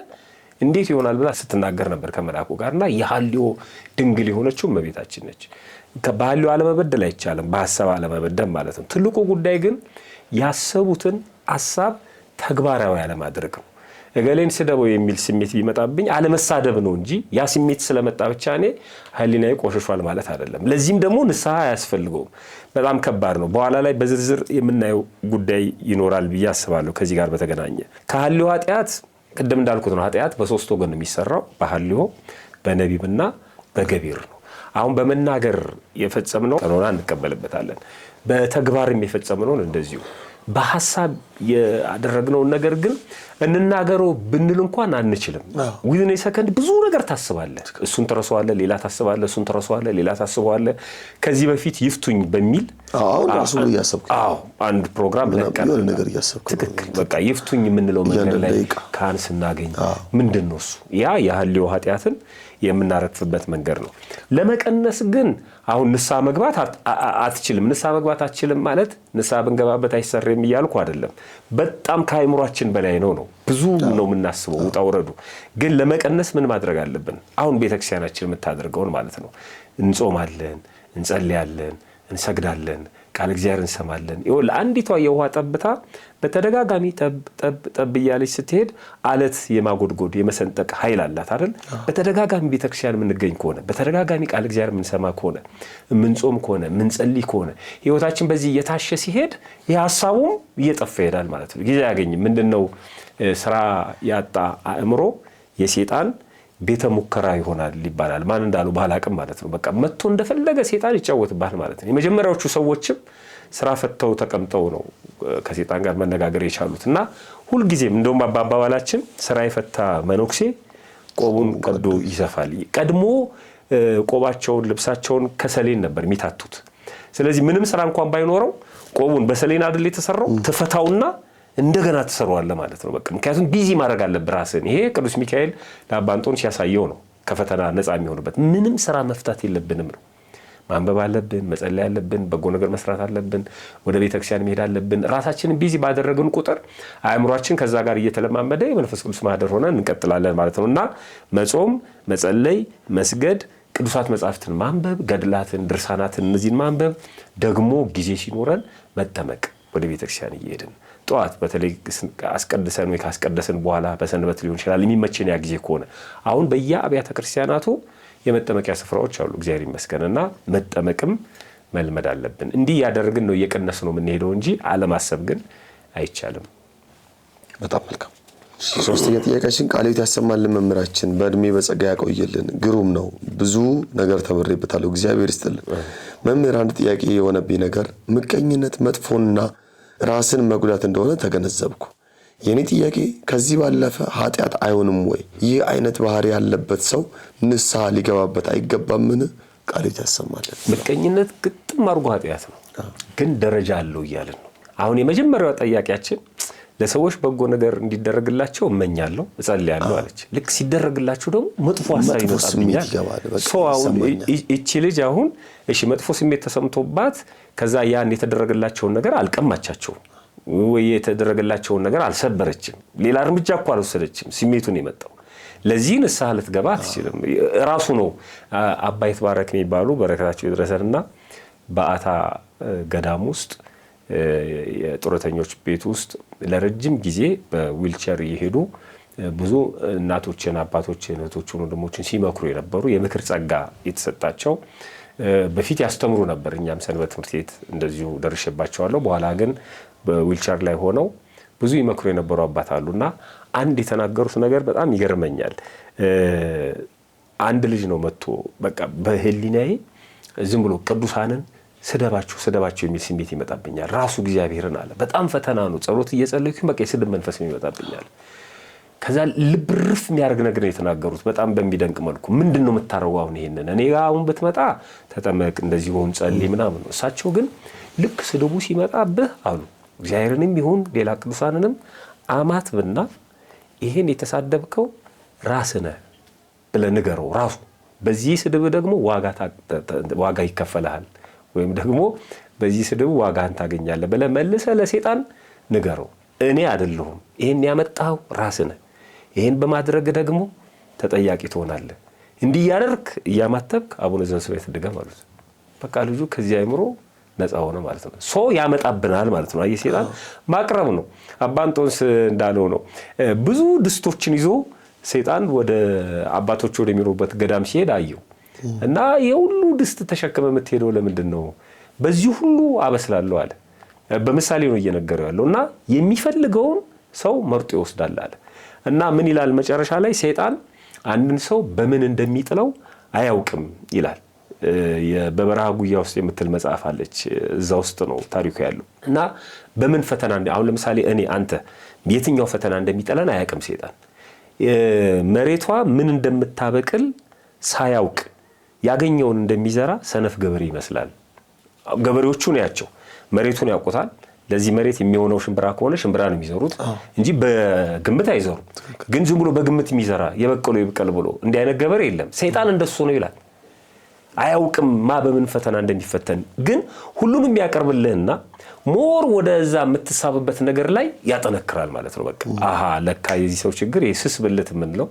እንዴት ይሆናል ብላ ስትናገር ነበር ከመላእኩ ጋርና የሐልዮ ድንግል የሆነችው እመቤታችን ነች። በሐልዮ አለመበደል አይቻልም፣ በሐሳብ አለመበደል ማለት ነው። ትልቁ ጉዳይ ግን ያሰቡትን ሐሳብ ተግባራዊ አለማድረግ ነው። እገሌን ስደበው የሚል ስሜት ቢመጣብኝ አለመሳደብ ነው እንጂ ያ ስሜት ስለመጣ ብቻ እኔ ህሊናዬ ቆሽሿል ማለት አይደለም። ለዚህም ደግሞ ንስሐ አያስፈልገውም። በጣም ከባድ ነው። በኋላ ላይ በዝርዝር የምናየው ጉዳይ ይኖራል ብዬ አስባለሁ። ከዚህ ጋር በተገናኘ ከሐልዮ ኃጢአት ቅድም እንዳልኩት ነው። ኃጢአት በሶስት ወገን ነው የሚሰራው፣ በሐልዮ በነቢብና በገቢር ነው። አሁን በመናገር የፈጸምነው ቀኖና እንቀበልበታለን፣ በተግባርም የፈጸምነውን እንደዚሁ። በሐሳብ ያደረግነውን ነገር ግን እንናገረው ብንል እንኳን አንችልም። ዊዝን ሰከንድ ብዙ ነገር ታስባለህ፣ እሱን ትረሳዋለህ፣ ሌላ ታስባለህ፣ እሱን ትረሳዋለህ፣ ሌላ ታስባለህ። ከዚህ በፊት ይፍቱኝ በሚል አንድ ፕሮግራም ለቀን ነገር እያሰብኩ ትክክል በቃ ይፍቱኝ የምንለው መንገድ ላይ ካህን ስናገኝ ምንድነው እሱ? ያ የሐልዮ ኃጢአትን የምናረክፍበት መንገድ ነው። ለመቀነስ ግን አሁን ንስሐ መግባት አትችልም። ንስሐ መግባት አትችልም ማለት ንስሐ ብንገባበት አይሰረም እያልኩ አይደለም። በጣም ከአይምሯችን በላይ ነው። ብዙ ነው የምናስበው ውጣ ውረዱ። ግን ለመቀነስ ምን ማድረግ አለብን? አሁን ቤተክርስቲያናችን የምታደርገውን ማለት ነው። እንጾማለን፣ እንጸልያለን፣ እንሰግዳለን፣ ቃል እግዚአብሔር እንሰማለን። ይኸውልህ አንዲቷ የውሃ ጠብታ በተደጋጋሚ ጠብ እያለች ስትሄድ አለት የማጎድጎድ የመሰንጠቅ ኃይል አላት አይደል? በተደጋጋሚ ቤተክርስቲያን የምንገኝ ከሆነ በተደጋጋሚ ቃል እግዚአብሔር የምንሰማ ከሆነ የምንጾም ከሆነ የምንጸልይ ከሆነ ህይወታችን በዚህ እየታሸ ሲሄድ የሐሳቡም እየጠፋ ይሄዳል ማለት ነው። ጊዜ አያገኝም። ምንድነው ስራ ያጣ አእምሮ የሰይጣን ቤተ ሙከራ ይሆናል ይባላል። ማን እንዳለው ባላቅም ማለት ነው። በቃ መጥቶ እንደፈለገ ሰይጣን ይጫወትባል ማለት ነው። የመጀመሪያዎቹ ሰዎችም ስራ ፈተው ተቀምጠው ነው ከሰይጣን ጋር መነጋገር የቻሉትና ሁሉ ጊዜም እንደውም አባባላችን ስራ የፈታ መነኩሴ ቆቡን ቀዶ ይሰፋል። ቀድሞ ቆባቸውን ልብሳቸውን ከሰሌን ነበር የሚታቱት። ስለዚህ ምንም ስራ እንኳን ባይኖረው ቆቡን በሰሌን አይደል የተሰራው ተፈታውና እንደገና ተሰሯል ማለት ነው። በቃ ምክንያቱም ቢዚ ማድረግ አለበት ራስን። ይሄ ቅዱስ ሚካኤል ለአባ እንጦንስ ሲያሳየው ነው ከፈተና ነፃ የሚሆንበት። ምንም ስራ መፍታት የለብንም ነው። ማንበብ አለብን፣ መጸለይ አለብን፣ በጎ ነገር መስራት አለብን፣ ወደ ቤተክርስቲያን መሄድ አለብን። ራሳችንን ቢዚ ባደረግን ቁጥር አእምሯችን ከዛ ጋር እየተለማመደ የመንፈስ ቅዱስ ማህደር ሆነን እንቀጥላለን ማለት ነውና መጾም፣ መጸለይ፣ መስገድ፣ ቅዱሳት መጻሕፍትን ማንበብ፣ ገድላትን፣ ድርሳናትን እነዚህን ማንበብ፣ ደግሞ ጊዜ ሲኖረን መጠመቅ ወደ ቤተክርስቲያን እየሄድን ጧት በተለይ አስቀድሰን ወይ ካስቀደስን በኋላ በሰንበት ሊሆን ይችላል የሚመቸን ያ ጊዜ ከሆነ አሁን በየአብያተ ክርስቲያናቱ የመጠመቂያ ስፍራዎች አሉ እግዚአብሔር ይመስገንና መጠመቅም መልመድ አለብን። እንዲህ ያደረግን ነው እየቀነስ ነው የምንሄደው እንጂ አለማሰብ ግን አይቻልም። በጣም መልካም። ሶስተኛ ጥያቄያችን ቃልዮት ያሰማልን መምህራችን በእድሜ በጸጋ ያቆይልን። ግሩም ነው። ብዙ ነገር ተምሬበታለሁ። እግዚአብሔር ይስጥልን። መምህር አንድ ጥያቄ የሆነብኝ ነገር ምቀኝነት መጥፎና ራስን መጉዳት እንደሆነ ተገነዘብኩ። የኔ ጥያቄ ከዚህ ባለፈ ኃጢአት አይሆንም ወይ? ይህ አይነት ባህሪ ያለበት ሰው ንስሐ ሊገባበት አይገባምን? ቃልዮት ያሰማልን። ምቀኝነት ግጥም አድርጎ ኃጢአት ነው፣ ግን ደረጃ አለው እያልን ነው። አሁን የመጀመሪያው ጥያቄያችን ለሰዎች በጎ ነገር እንዲደረግላቸው እመኛለሁ እጸልያለሁ አለች። ልክ ሲደረግላቸው ደግሞ መጥፎ ሐሳብ ይመጣብኛል። ሰው አሁን እቺ ልጅ አሁን እሺ መጥፎ ስሜት ተሰምቶባት ከዛ ያን የተደረገላቸውን ነገር አልቀማቻቸው ወይ የተደረገላቸውን ነገር አልሰበረችም፣ ሌላ እርምጃ እኮ አልወሰደችም። ስሜቱን የመጣው ለዚህ ንስሐ ልትገባ አትችልም። ራሱ ነው አባ ይትባረክ የሚባሉ በረከታቸው ይድረሰንና በአታ ገዳም ውስጥ የጡረተኞች ቤት ውስጥ ለረጅም ጊዜ በዊልቸር እየሄዱ ብዙ እናቶችን፣ አባቶችን፣ እህቶችን፣ ወንድሞችን ሲመክሩ የነበሩ የምክር ጸጋ የተሰጣቸው በፊት ያስተምሩ ነበር። እኛም ሰንበት ትምህርት ቤት እንደዚሁ ደርሼባቸዋለሁ። በኋላ ግን በዊልቸር ላይ ሆነው ብዙ ይመክሩ የነበሩ አባት አሉና አንድ የተናገሩት ነገር በጣም ይገርመኛል። አንድ ልጅ ነው መጥቶ በቃ በህሊናዬ ዝም ብሎ ቅዱሳንን ስደባቸው የሚል ስሜት ይመጣብኛል። ራሱ እግዚአብሔርን አለ በጣም ፈተና ነው። ጸሎት እየጸለይኩኝ በቃ የስድብ መንፈስ ይመጣብኛል። ከዛ ልብርፍ የሚያደርግ ነገር የተናገሩት በጣም በሚደንቅ መልኩ ምንድነው የምታረጋው? አሁን ይሄንን እኔ ጋር አሁን ብትመጣ ተጠመቅ እንደዚህ ሆን ጸልይ ምናምን ነው። እሳቸው ግን ልክ ስድቡ ሲመጣብህ አሉ እግዚአብሔርንም ይሁን ሌላ ቅዱሳንንም አማትብና ይሄን የተሳደብከው ራስህ ነህ ብለህ ንገረው። ራሱ በዚህ ስድብ ደግሞ ዋጋ ይከፈልሃል ወይም ደግሞ በዚህ ስድብ ዋጋን ታገኛለህ ብለህ መልሰህ ለሰይጣን ንገረው። እኔ አይደለሁም ይሄን ያመጣው ራስህ ነህ። ይሄን በማድረግ ደግሞ ተጠያቂ ትሆናለህ። እንዲህ ያደርክ እያማተብክ አቡነ ዘበሰማያት ድገም አሉት። በቃ ልጁ ከዚህ አእምሮ ነፃ ሆነ ማለት ነው። ሰው ያመጣብናል ማለት ነው። አየህ ሰይጣን ማቅረብ ነው። አባ እንጦንስ እንዳለው ነው ብዙ ድስቶችን ይዞ ሰይጣን ወደ አባቶች ወደሚኖሩበት ገዳም ሲሄድ አየው እና የሁሉ ድስት ተሸክመ የምትሄደው ለምንድን ነው? በዚህ ሁሉ አበስላለሁ አለ። በምሳሌ ነው እየነገረው ያለው እና የሚፈልገውን ሰው መርጦ ይወስዳል አለ። እና ምን ይላል መጨረሻ ላይ ሰይጣን አንድን ሰው በምን እንደሚጥለው አያውቅም ይላል። በበረሃ ጉያ ውስጥ የምትል መጽሐፍ አለች። እዛ ውስጥ ነው ታሪኩ ያለው እና በምን ፈተና አሁን ለምሳሌ እኔ አንተ የትኛው ፈተና እንደሚጠላን አያውቅም ሰይጣን። መሬቷ ምን እንደምታበቅል ሳያውቅ ያገኘውን እንደሚዘራ ሰነፍ ገበሬ ይመስላል። ገበሬዎቹ ነው ያቸው መሬቱን ያውቁታል። ለዚህ መሬት የሚሆነው ሽምብራ ከሆነ ሽምብራ ነው የሚዘሩት እንጂ በግምት አይዘሩ። ግን ዝም ብሎ በግምት የሚዘራ የበቀሉ ይብቀል ብሎ እንዲህ አይነት ገበሬ የለም። ሰይጣን እንደሱ ነው ይላል። አያውቅም በምን ፈተና እንደሚፈተን ግን ሁሉንም ያቀርብልህና ሞር ወደዛ የምትሳብበት ነገር ላይ ያጠነክራል ማለት ነው። በቃ አሃ ለካ የዚህ ሰው ችግር የስስ ብልት የምንለው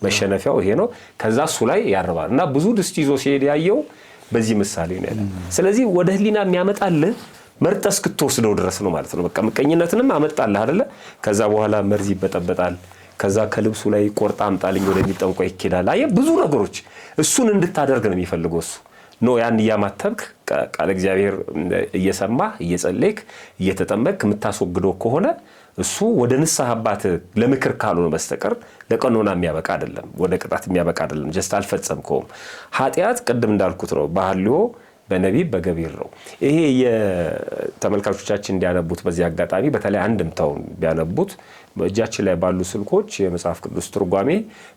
መሸነፊያው ይሄ ነው። ከዛ እሱ ላይ ያርባል እና ብዙ ድስት ይዞ ሲሄድ ያየው በዚህ ምሳሌ ነው ያለው። ስለዚህ ወደ ህሊና የሚያመጣልህ መርጠህ እስክትወስደው ድረስ ነው ማለት ነው። በቃ ምቀኝነትንም አመጣልህ አይደለ? ከዛ በኋላ መርዝ ይበጠበጣል። ከዛ ከልብሱ ላይ ቆርጣ አምጣልኝ ወደሚጠንቋይ ይኬዳል። አየህ ብዙ ነገሮች እሱን እንድታደርግ ነው የሚፈልገው እሱ ነው። ያን እያማተብክ ቃል እግዚአብሔር እየሰማህ እየጸለይክ እየተጠመቅክ የምታስወግደው ከሆነ እሱ ወደ ንስሐ አባት ለምክር ካልሆነ በስተቀር ለቀኖና የሚያበቃ አይደለም፣ ወደ ቅጣት የሚያበቃ አይደለም። ጀስት አልፈጸምከውም። ኃጢአት ቅድም እንዳልኩት ነው፣ በሐልዮ በነቢብ በገቢር ነው። ይሄ የተመልካቾቻችን እንዲያነቡት በዚህ አጋጣሚ በተለይ አንድምታውን ቢያነቡት እጃችን ላይ ባሉ ስልኮች የመጽሐፍ ቅዱስ ትርጓሜ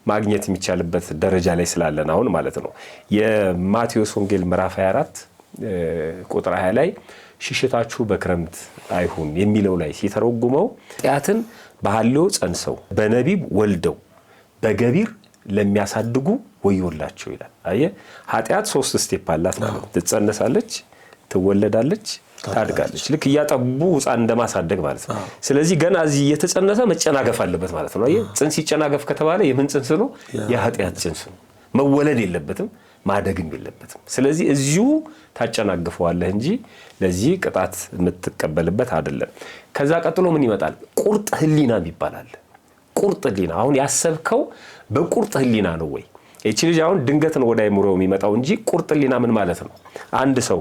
ማግኘት የሚቻልበት ደረጃ ላይ ስላለን አሁን ማለት ነው። የማቴዎስ ወንጌል ምዕራፍ 24 ቁጥር 20 ላይ ሽሽታችሁ በክረምት አይሁን የሚለው ላይ ሲተረጉመው ኃጢአትን በሐልዮ ጸንሰው በነቢብ ወልደው በገቢር ለሚያሳድጉ ወዮላቸው ይላል። አየህ ኃጢአት 3 ስቴፕ አላት ማለት ነው። ትጸነሳለች፣ ትወለዳለች፣ ታድጋለች። ልክ እያጠቡ ሕፃን እንደማሳደግ ማለት ነው። ስለዚህ ገና እዚህ እየተጸነሰ መጨናገፍ አለበት ማለት ነው። አየህ ጽንስ ይጨናገፍ ከተባለ የምን ጽንስ ነው? የኃጢአት ጽንስ ነው። መወለድ የለበትም፣ ማደግም የለበትም። ስለዚህ እዚሁ ታጨናግፈዋለህ እንጂ ለዚህ ቅጣት የምትቀበልበት አይደለም። ከዛ ቀጥሎ ምን ይመጣል? ቁርጥ ህሊና ይባላል። ቁርጥ ህሊና አሁን ያሰብከው በቁርጥ ህሊና ነው ወይ? እቺ ልጅ አሁን ድንገት ነው ወደ አይምሮው የሚመጣው እንጂ ቁርጥ ህሊና ምን ማለት ነው? አንድ ሰው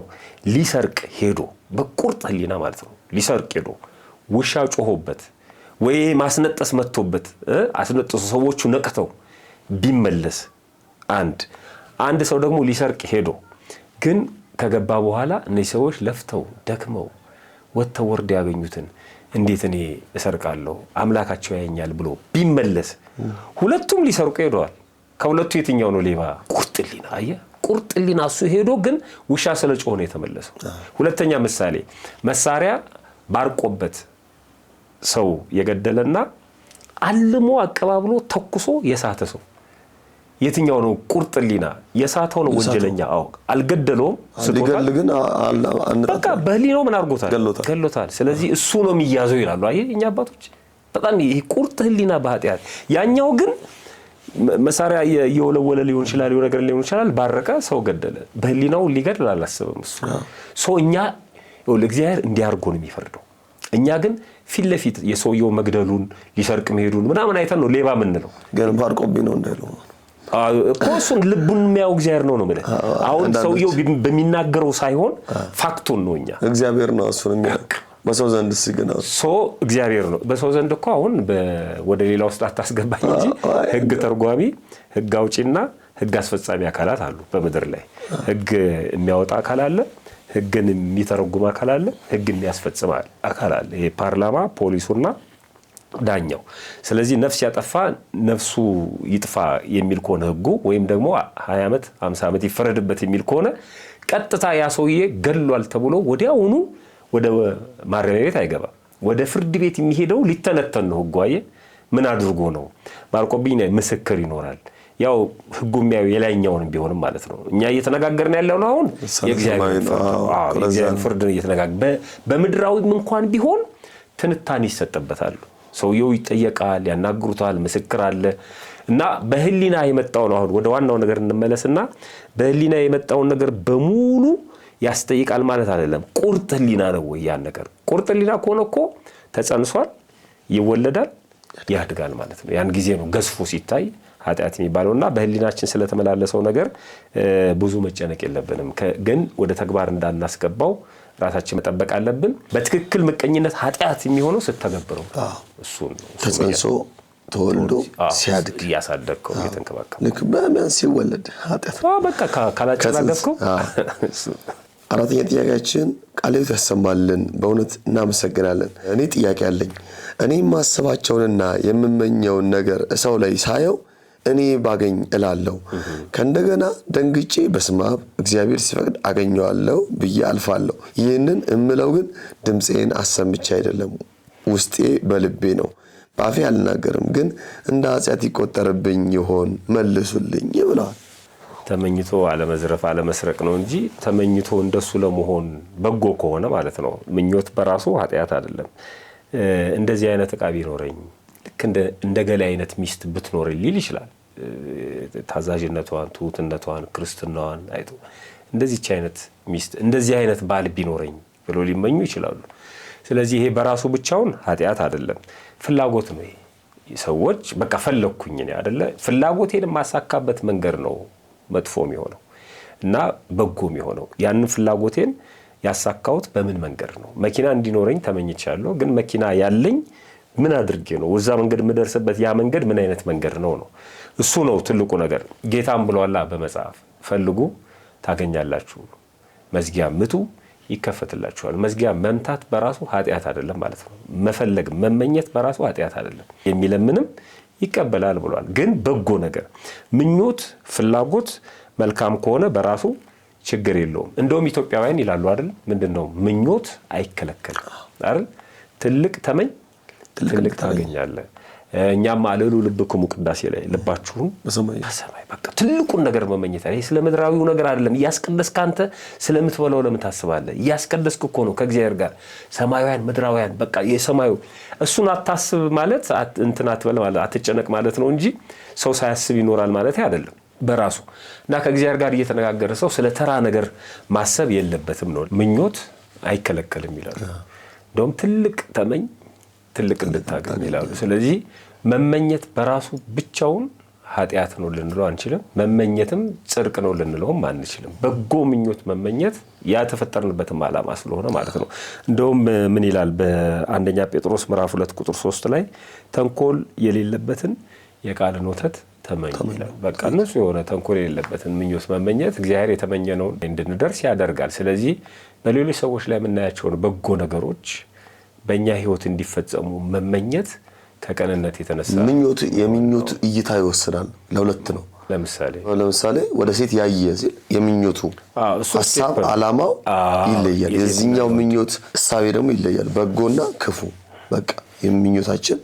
ሊሰርቅ ሄዶ በቁርጥ ህሊና ማለት ነው ሊሰርቅ ሄዶ ውሻ ጮሆበት ወይ ማስነጠስ መጥቶበት አስነጥሱ ሰዎቹ ነቅተው ቢመለስ አንድ ሰው ደግሞ ሊሰርቅ ሄዶ ግን ከገባ በኋላ እነዚህ ሰዎች ለፍተው ደክመው ወጥተው ወርድ ያገኙትን እንዴት እኔ እሰርቃለሁ አምላካቸው ያየኛል ብሎ ቢመለስ ሁለቱም ሊሰርቁ ሄደዋል። ከሁለቱ የትኛው ነው ሌባ? ቁርጥ ህሊና። አየህ ቁርጥ ህሊና እሱ ሄዶ ግን ውሻ ስለጮኸ ነው የተመለሰው። ሁለተኛ ምሳሌ መሳሪያ ባርቆበት ሰው የገደለና አልሞ አቀባብሎ ተኩሶ የሳተ ሰው የትኛው ነው ቁርጥ ህሊና? የሳተው ነው ወንጀለኛ። አልገደለውም፣ ስቶታል፣ ግን በቃ በህሊናው ምን አድርጎታል? ገሎታል። ስለዚህ እሱ ነው የሚያዘው ይላሉ። አየህ እኛ አባቶች በጣም ይሄ ቁርጥ ህሊና በኃጢአት። ያኛው ግን መሳሪያ እየወለወለ ሊሆን ይችላል፣ የሆነ ነገር ሊሆን ይችላል፣ ባረቀ ሰው ገደለ። በህሊናው ሊገድል አላሰበም እሱ። እኛ እግዚአብሔር እንዲያርጎ ነው የሚፈርደው። እኛ ግን ፊት ለፊት የሰውየው መግደሉን ሊሰርቅ መሄዱን ምናምን አይተን ነው ሌባ የምንለው። ግን ባርቆብኝ ነው እንዳይለው እኮ እሱን ልቡን የሚያው እግዚአብሔር ነው ማለት። አሁን ሰውየው በሚናገረው ሳይሆን ፋክቱን ነው። እኛ እግዚአብሔር ነው እሱን የሚያውቅ። በሰው ዘንድ ሲገና እግዚአብሔር ነው። በሰው ዘንድ እኮ አሁን ወደ ሌላ ውስጥ አታስገባኝ እንጂ ህግ ተርጓሚ፣ ህግ አውጪና ህግ አስፈጻሚ አካላት አሉ በምድር ላይ። ህግ የሚያወጣ አካል አለ፣ ህግን የሚተረጉም አካል አለ፣ ህግ የሚያስፈጽም አካል አለ። ይሄ ፓርላማ፣ ፖሊሱና ዳኛው። ስለዚህ ነፍስ ያጠፋ ነፍሱ ይጥፋ የሚል ከሆነ ህጉ ወይም ደግሞ 20 ዓመት 50 ዓመት ይፈረድበት የሚል ከሆነ ቀጥታ ያ ሰውዬ ገድሏል ተብሎ ወዲያውኑ ወደ ማረሚያ ቤት አይገባም። ወደ ፍርድ ቤት የሚሄደው ሊተነተን ነው። ህጉ አየህ ምን አድርጎ ነው ባርቆብኝ ነው፣ ምስክር ይኖራል። ያው ህጉ የሚያዩ የላይኛውን ቢሆንም ማለት ነው። እኛ እየተነጋገርን ያለው ነው አሁን የእግዚአብሔር ፍርድ እየተነጋገርን በምድራዊም እንኳን ቢሆን ትንታኔ ይሰጥበታል። ሰውየው ይጠየቃል፣ ያናግሩታል፣ ምስክር አለ እና በህሊና የመጣው ነው። አሁን ወደ ዋናው ነገር እንመለስና በህሊና የመጣውን ነገር በሙሉ ያስጠይቃል ማለት አይደለም። ቁርጥ ህሊና ነው ወይ ያን ነገር? ቁርጥ ህሊና ከሆነ እኮ ተጸንሷል፣ ይወለዳል፣ ያድጋል ማለት ነው። ያን ጊዜ ነው ገዝፎ ሲታይ ኃጢአት የሚባለውና በህሊናችን ስለተመላለሰው ነገር ብዙ መጨነቅ የለብንም። ግን ወደ ተግባር እንዳናስገባው ራሳችን መጠበቅ አለብን። በትክክል ምቀኝነት ኃጢአት የሚሆነው ስትተገብረው እሱ ነው። ተጸንሶ ተወልዶ ሲያድግ ያሳደግከው እየተንከባከበ ልክ በሚያንስ ሲወለድ ኃጢአት በቃ ካላጨናገፍከው። አራተኛ ጥያቄያችን ቃልዮት ያሰማልን። በእውነት እናመሰግናለን። እኔ ጥያቄ አለኝ። እኔ የማስባቸውንና የምመኘውን ነገር ሰው ላይ ሳየው እኔ ባገኝ እላለሁ። ከእንደገና ደንግጬ በስመ አብ እግዚአብሔር ሲፈቅድ አገኘዋለሁ ብዬ አልፋለሁ። ይህንን እምለው ግን ድምፄን አሰምቼ አይደለም፣ ውስጤ በልቤ ነው። በአፌ አልናገርም፣ ግን እንደ ኃጢአት ይቆጠርብኝ ይሆን? መልሱልኝ ብለዋል። ተመኝቶ አለመዝረፍ አለመስረቅ ነው እንጂ ተመኝቶ እንደሱ ለመሆን በጎ ከሆነ ማለት ነው። ምኞት በራሱ ኃጢአት አይደለም። እንደዚህ አይነት ዕቃ ቢኖረኝ ልክ እንደ ገሌ አይነት ሚስት ብትኖር ሊል ይችላል። ታዛዥነቷን፣ ትሁትነቷን፣ ክርስትናዋን አይቶ እንደዚህች አይነት ሚስት እንደዚህ አይነት ባል ቢኖረኝ ብሎ ሊመኙ ይችላሉ። ስለዚህ ይሄ በራሱ ብቻውን ኃጢአት አይደለም፣ ፍላጎት ነው። ይሄ ሰዎች በቃ ፈለኩኝ ነው አይደለ? ፍላጎቴን ማሳካበት መንገድ ነው መጥፎ የሚሆነው እና በጎ የሚሆነው። ያንን ፍላጎቴን ያሳካውት በምን መንገድ ነው? መኪና እንዲኖረኝ ተመኝቻለሁ፣ ግን መኪና ያለኝ ምን አድርጌ ነው? ወዛ መንገድ የምደርስበት ያ መንገድ ምን አይነት መንገድ ነው? እሱ ነው ትልቁ ነገር። ጌታም ብሏላ በመጽሐፍ ፈልጉ ታገኛላችሁ፣ መዝጊያ ምቱ ይከፈትላችኋል። መዝጊያ መምታት በራሱ ኃጢአት አይደለም ማለት ነው። መፈለግ መመኘት በራሱ ኃጢአት አይደለም። የሚለምንም ይቀበላል ብሏል። ግን በጎ ነገር ምኞት፣ ፍላጎት መልካም ከሆነ በራሱ ችግር የለውም። እንደውም ኢትዮጵያውያን ይላሉ አይደል? ምንድነው ምኞት አይከለከልም አይደል? ትልቅ ተመኝ ትልቅ ታገኛለህ። እኛም አለሉ ልብክሙ ቅዳሴ ላይ ልባችሁን በሰማይ በቃ ትልቁን ነገር መመኘት አይደል? ስለ ምድራዊው ነገር አይደለም። እያስቀደስክ አንተ ስለምትበላው ለምን ታስባለህ? እያስቀደስክ እኮ ነው ከእግዚአብሔር ጋር ሰማያውያን ምድራውያን በቃ የሰማዩ እሱን አታስብ ማለት እንትን አትበል ማለት አትጨነቅ ማለት ነው እንጂ ሰው ሳያስብ ይኖራል ማለት አይደለም በራሱ እና ከእግዚአብሔር ጋር እየተነጋገረ ሰው ስለ ተራ ነገር ማሰብ የለበትም ነው። ምኞት አይከለከልም ይላሉ። እንደውም ትልቅ ተመኝ ትልቅ እንድታገኝ ይላሉ። ስለዚህ መመኘት በራሱ ብቻውን ኃጢአት ነው ልንለው አንችልም። መመኘትም ጽድቅ ነው ልንለውም አንችልም። በጎ ምኞት መመኘት ያተፈጠርንበትም ዓላማ ስለሆነ ማለት ነው። እንደውም ምን ይላል በአንደኛ ጴጥሮስ ምዕራፍ 2 ቁጥር 3 ላይ ተንኮል የሌለበትን የቃልን ወተት ተመኙ ይላል። በቃ ንጹህ የሆነ ተንኮል የሌለበትን ምኞት መመኘት እግዚአብሔር የተመኘነውን እንድንደርስ ያደርጋል። ስለዚህ በሌሎች ሰዎች ላይ የምናያቸውን በጎ ነገሮች በእኛ ህይወት እንዲፈጸሙ መመኘት ከቀንነት የተነሳ የምኞቱ እይታ ይወስናል። ለሁለት ነው። ለምሳሌ ወደ ሴት ያየ ሲል የምኞቱ ሐሳብ ዓላማው ይለያል። የዚህኛው ምኞት ሐሳቤ ደግሞ ይለያል። በጎና ክፉ በቃ የምኞታችን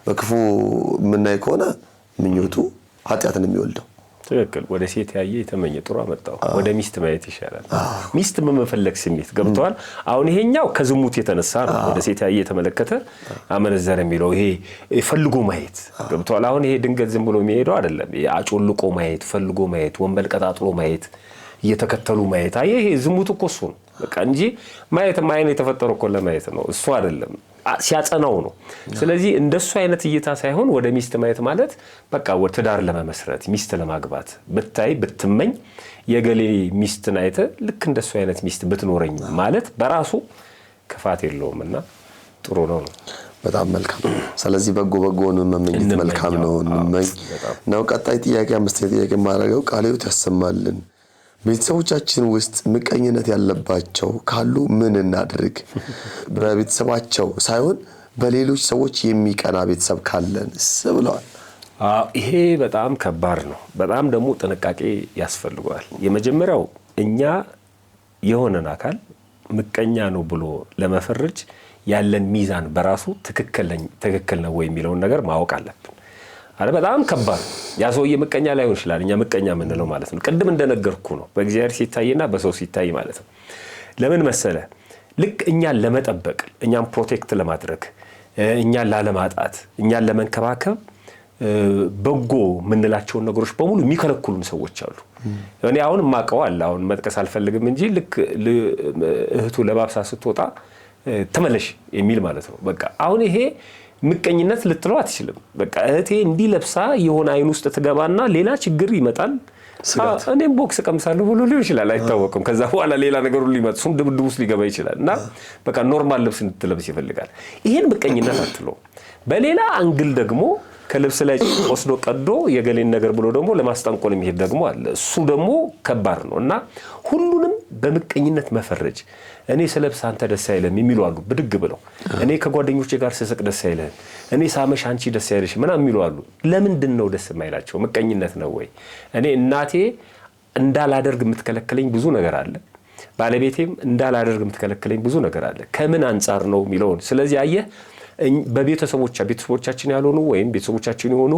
በክፉ የምናይ ከሆነ ምኞቱ ኃጢአትን የሚወልደው። ትክክል። ወደ ሴት ያየ የተመኘ ጥሩ አመጣው። ወደ ሚስት ማየት ይሻላል። ሚስት በመፈለግ ስሜት ገብቷል። አሁን ይሄኛው ከዝሙት የተነሳ ነው። ወደ ሴት ያየ የተመለከተ አመነዘረ የሚለው ይሄ ፈልጎ ማየት ገብቷል። አሁን ይሄ ድንገት ዝም ብሎ የሚሄደው አይደለም። አጮልቆ ማየት፣ ፈልጎ ማየት፣ ወንበል ቀጣጥሎ ማየት፣ እየተከተሉ ማየት። ይሄ ዝሙት እኮ እሱ ነው በቃ እንጂ ማየት ማየት የተፈጠረው እኮ ለማየት ነው። እሱ አይደለም ሲያጸናው ነው። ስለዚህ እንደሱ አይነት እይታ ሳይሆን ወደ ሚስት ማየት ማለት በቃ ወደ ትዳር ለመመስረት ሚስት ለማግባት ብታይ ብትመኝ የገሌ ሚስትን አይተ ልክ እንደሱ አይነት ሚስት ብትኖረኝ ማለት በራሱ ክፋት የለውምና ጥሩ ነው። በጣም መልካም። ስለዚህ በጎውን መመኘት መልካም ነው ነው። ቀጣይ ጥያቄ አምስተኛ ጥያቄ ማረጋው ቃለ ሕይወት ያሰማልን። ቤተሰቦቻችን ውስጥ ምቀኝነት ያለባቸው ካሉ ምን እናድርግ? በቤተሰባቸው ሳይሆን በሌሎች ሰዎች የሚቀና ቤተሰብ ካለንስ ብለዋል። ይሄ በጣም ከባድ ነው። በጣም ደግሞ ጥንቃቄ ያስፈልገዋል። የመጀመሪያው እኛ የሆነን አካል ምቀኛ ነው ብሎ ለመፈረጅ ያለን ሚዛን በራሱ ትክክል ነው ወይ የሚለውን ነገር ማወቅ አለብን። በጣም ከባድ ያ ሰውዬ ምቀኛ ላይሆን ይችላል። እኛ ምቀኛ የምንለው ማለት ነው ቅድም እንደነገርኩ ነው በእግዚአብሔር ሲታይና በሰው ሲታይ ማለት ነው። ለምን መሰለ? ልክ እኛን ለመጠበቅ እኛን ፕሮቴክት ለማድረግ እኛን ላለማጣት እኛን ለመንከባከብ በጎ የምንላቸውን ነገሮች በሙሉ የሚከለክሉን ሰዎች አሉ። እኔ አሁን ማቀው አለ አሁን መጥቀስ አልፈልግም እንጂ ልክ እህቱ ለባብሳ ስትወጣ ተመለሽ የሚል ማለት ነው። በቃ አሁን ይሄ ምቀኝነት ልትለው አትችልም። በቃ እህቴ እንዲህ ለብሳ የሆነ አይን ውስጥ ትገባና ሌላ ችግር ይመጣል። እኔም ቦክስ ቀምሳለሁ ብሎ ሊሆን ይችላል አይታወቅም። ከዛ በኋላ ሌላ ነገር ሁሉ ሊመጣ እሱም ድብድብ ውስጥ ሊገባ ይችላል እና በቃ ኖርማል ልብስ እንድትለብስ ይፈልጋል። ይሄን ምቀኝነት አትለው። በሌላ አንግል ደግሞ ከልብስ ላይ ወስዶ ቀዶ የገሌን ነገር ብሎ ደግሞ ለማስጠንቆል የሚሄድ ደግሞ አለ። እሱ ደግሞ ከባድ ነው እና ሁሉንም በምቀኝነት መፈረጅ እኔ ስለብስ አንተ ደስ አይልም የሚሉ አሉ ብድግ ብለው። እኔ ከጓደኞቼ ጋር ስስቅ ደስ አይልም፣ እኔ ሳመሽ አንቺ ደስ አይልሽ ምናምን የሚሉ አሉ። ለምንድን ነው ደስ የማይላቸው? ምቀኝነት ነው ወይ? እኔ እናቴ እንዳላደርግ የምትከለክለኝ ብዙ ነገር አለ፣ ባለቤቴም እንዳላደርግ የምትከለክለኝ ብዙ ነገር አለ። ከምን አንጻር ነው የሚለውን ስለዚህ አየህ ቤተሰቦቻችን ያልሆኑ ወይም ቤተሰቦቻችን የሆኑ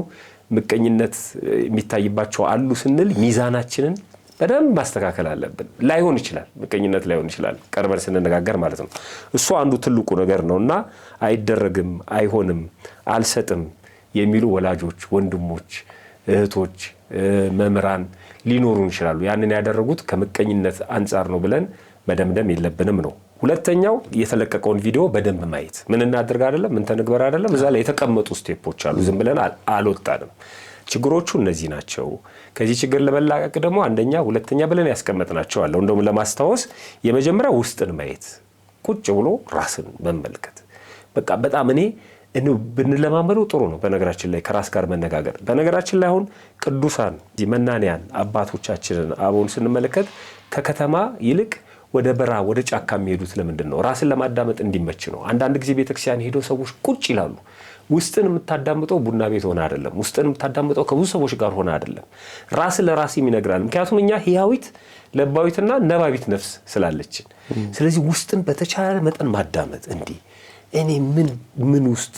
ምቀኝነት የሚታይባቸው አሉ ስንል ሚዛናችንን በደንብ ማስተካከል አለብን። ላይሆን ይችላል ምቀኝነት ላይሆን ይችላል ቀርበን ስንነጋገር ማለት ነው። እሱ አንዱ ትልቁ ነገር ነውና አይደረግም፣ አይሆንም፣ አልሰጥም የሚሉ ወላጆች፣ ወንድሞች፣ እህቶች፣ መምህራን ሊኖሩ ይችላሉ። ያንን ያደረጉት ከምቀኝነት አንጻር ነው ብለን መደምደም የለብንም ነው ሁለተኛው የተለቀቀውን ቪዲዮ በደንብ ማየት። ምን እናድርግ አይደለም፣ ምን ተንግበር አይደለም፣ እዛ ላይ የተቀመጡ ስቴፖች አሉ። ዝም ብለን አልወጣንም። ችግሮቹ እነዚህ ናቸው። ከዚህ ችግር ለመላቀቅ ደግሞ አንደኛ ሁለተኛ ብለን ያስቀመጥናቸው አለ። እንደውም ለማስታወስ የመጀመሪያው ውስጥን ማየት፣ ቁጭ ብሎ ራስን መመልከት። በቃ በጣም እኔ ብንለማመደው ጥሩ ነው። በነገራችን ላይ ከራስ ጋር መነጋገር። በነገራችን ላይ አሁን ቅዱሳን መናንያን አባቶቻችንን አበውን ስንመለከት ከከተማ ይልቅ ወደ በራ ወደ ጫካ የሚሄዱት ለምንድን ነው? ራስን ለማዳመጥ እንዲመች ነው። አንዳንድ ጊዜ ቤተክርስቲያን ሄደው ሰዎች ቁጭ ይላሉ። ውስጥን የምታዳምጠው ቡና ቤት ሆነ አይደለም። ውስጥን የምታዳምጠው ከብዙ ሰዎች ጋር ሆነ አይደለም። ራስ ለራስም ይነግራል። ምክንያቱም እኛ ህያዊት ለባዊትና ነባቢት ነፍስ ስላለችን፣ ስለዚህ ውስጥን በተቻለ መጠን ማዳመጥ። እንዲህ እኔ ምን ውስጥ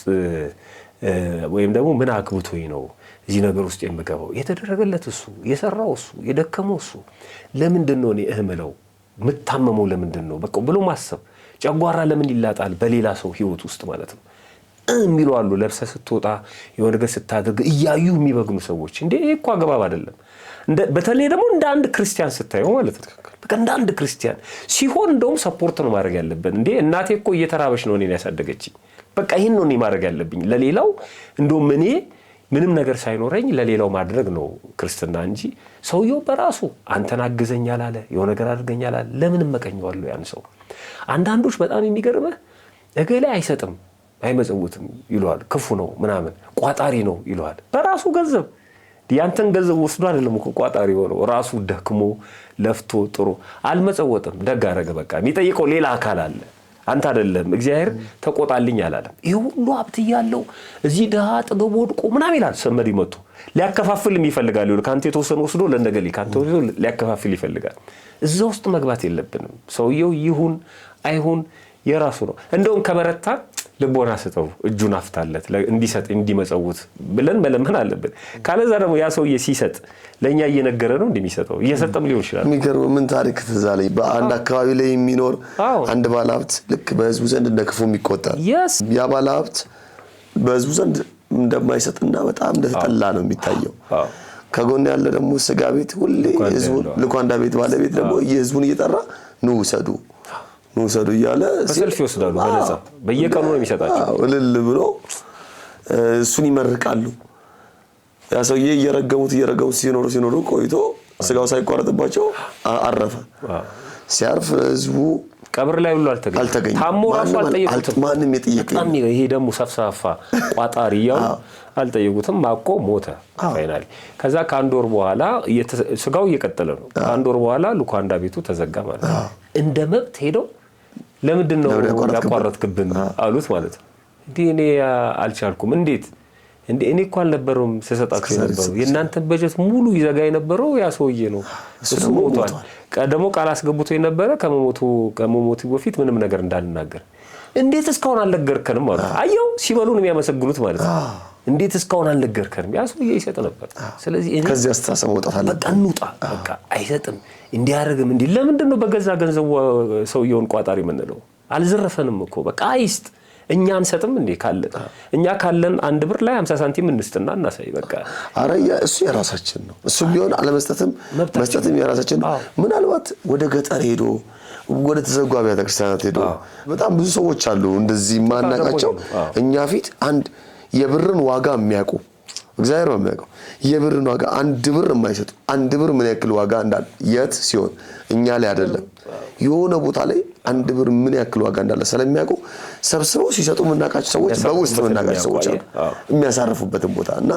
ወይም ደግሞ ምን አግብቶኝ ነው እዚህ ነገር ውስጥ የምገባው? የተደረገለት እሱ፣ የሰራው እሱ፣ የደከመው እሱ። ለምንድን ነው እኔ እህምለው ምታመመው? ለምንድን ነው በቃ ብሎ ማሰብ። ጨጓራ ለምን ይላጣል በሌላ ሰው ህይወት ውስጥ ማለት ነው የሚሉ አሉ። ለብሰ ስትወጣ የሆነ ነገር ስታደርግ እያዩ የሚበግኑ ሰዎች። እንዴ እኮ አግባብ አይደለም። በተለይ ደግሞ እንደ አንድ ክርስቲያን ስታየው ማለት ነው። በቃ እንደ አንድ ክርስቲያን ሲሆን እንደውም ሰፖርት ነው ማድረግ ያለብን። እንዴ እናቴ እኮ እየተራበች ነው እኔን ያሳደገችኝ። በቃ ይሄን ነው እኔ ማድረግ ያለብኝ። ለሌላው እንደውም እኔ ምንም ነገር ሳይኖረኝ ለሌላው ማድረግ ነው ክርስትና እንጂ ሰውየው በራሱ አንተን አግዘኛል አለ የሆነ ነገር አድርገኛል አለ ለምን መቀኘዋለሁ ያን ሰው። አንዳንዶች በጣም የሚገርመው እገሌ አይሰጥም አይመጽውትም ይሏል፣ ክፉ ነው ምናምን ቋጣሪ ነው ይሏል። በራሱ ገንዘብ ያንተን ገንዘብ ወስዶ አይደለም እኮ ቋጣሪ ሆነው ራሱ ደክሞ ለፍቶ ጥሩ አልመጸወትም። ደግ አደረገ። በቃ የሚጠይቀው ሌላ አካል አለ፣ አንተ አይደለም። እግዚአብሔር ተቆጣልኝ አላለም። ይሄ ሁሉ ሀብት ያለው እዚህ ደሃ አጠገብ ወድቆ ምናምን ይላል። ሰመድ ይመጡ ሊያከፋፍልም ይፈልጋል። ይሉ ካንተ የተወሰነ ወስዶ ለነገሌ ካንተ ወስዶ ሊያከፋፍል ይፈልጋል። እዛ ውስጥ መግባት የለብንም። ሰውየው ይሁን አይሁን የራሱ ነው። እንደውም ከበረታ ልቦና ስጠው፣ እጁን አፍታለት እንዲሰጥ እንዲመጸውት ብለን መለመን አለብን። ካለዛ ደግሞ ያ ሰውዬ ሲሰጥ ለኛ እየነገረ ነው እንደሚሰጠው እየሰጠም ሊሆን ይችላል። የሚገርም ምን ታሪክ ትዝ አለኝ። በአንድ አካባቢ ላይ የሚኖር አንድ ባለሀብት ልክ በህዝቡ ዘንድ እንደክፉ የሚቆጠር ያ ባለሀብት በህዝቡ ዘንድ እንደማይሰጥና በጣም እንደተጠላ ነው የሚታየው። ከጎን ያለ ደግሞ ስጋ ቤት ሁሌ ህዝቡን ልኳንዳ ቤት ባለቤት ደግሞ የህዝቡን እየጠራ ኑ ውሰዱ እያለ በሰልፍ ይወስዳሉ። በነፃ በየቀኑ ነው የሚሰጣቸው። እልል ብሎ እሱን ይመርቃሉ። ያ ሰውዬ እየረገሙት ሲኖሩ ቆይቶ ስጋው ሳይቋረጥባቸው አረፈ። ሲያርፍ ህዝቡ ቀብር ላይ ሁሉ አልተገኘ። ታሞ ራሱ አልጠየቁትም። ማንም የጠየቀኝ ይሄ ደግሞ ሰፍሳፋ ቋጣሪ ያው አልጠየቁትም። ማቆ ሞተ ፋይናሊ። ከዛ ከአንድ ወር በኋላ ስጋው እየቀጠለ ነው። ከአንድ ወር በኋላ ልኳንዳ ቤቱ ተዘጋ ማለት ነው። እንደ መብት ሄደው ለምንድን ነው ያቋረጥክብን አሉት ማለት ነው። እንዴ እኔ አልቻልኩም። እንዴት እኔ እኮ አልነበረውም ስሰጣችሁ የነበረው የእናንተን በጀት ሙሉ ይዘጋ የነበረው ያ ሰውዬ ነው። እሱ ሞቷል። ቀደሞ ቃል አስገብቶ የነበረ ከመሞቱ በፊት ምንም ነገር እንዳልናገር እንዴት እስካሁን አልነገርከንም ማለት ነው። አየው ሲበሉን የሚያመሰግኑት ማለት ነው። እንዴት እስካሁን አልነገርከንም? ያ ሰውዬ ይሰጥ ነበር። ስለዚህ እኔ ከዚህ አስተሳሰብ ወጣት አለ። በቃ እንውጣ። በቃ አይሰጥም እንዲያረግም እንዲ ለምንድን ነው በገዛ ገንዘቡ ሰውየውን ቋጣሪ የምንለው? አልዘረፈንም እኮ በቃ አይስጥ። እኛ አንሰጥም እንዴ? ካለ እኛ ካለን 1 ብር ላይ 50 ሳንቲም እንስጥና እናሳይ። በቃ አረያ እሱ የራሳችን ነው። እሱ ቢሆን አለመስጠትም መስጠትም የራሳችን። ምናልባት ወደ ገጠር ሄዶ ወደ ተዘጉ አብያተ ክርስቲያናት ሄዶ በጣም ብዙ ሰዎች አሉ እንደዚህ ማናቃቸው እኛ ፊት አንድ የብርን ዋጋ የሚያውቁ እግዚአብሔር ነው የሚያውቀው። የብርን ዋጋ 1 ብር የማይሰጡ 1 ብር ምን ያክል ዋጋ እንዳለ የት ሲሆን እኛ ላይ አይደለም የሆነ ቦታ ላይ 1 ብር ምን ያክል ዋጋ እንዳለ ስለሚያውቁ ሰብስበው ሲሰጡ ምናቃቸው ሰዎች በውስጥ ምናቃቸው ሰዎች አሉ የሚያሳርፉበትን ቦታ እና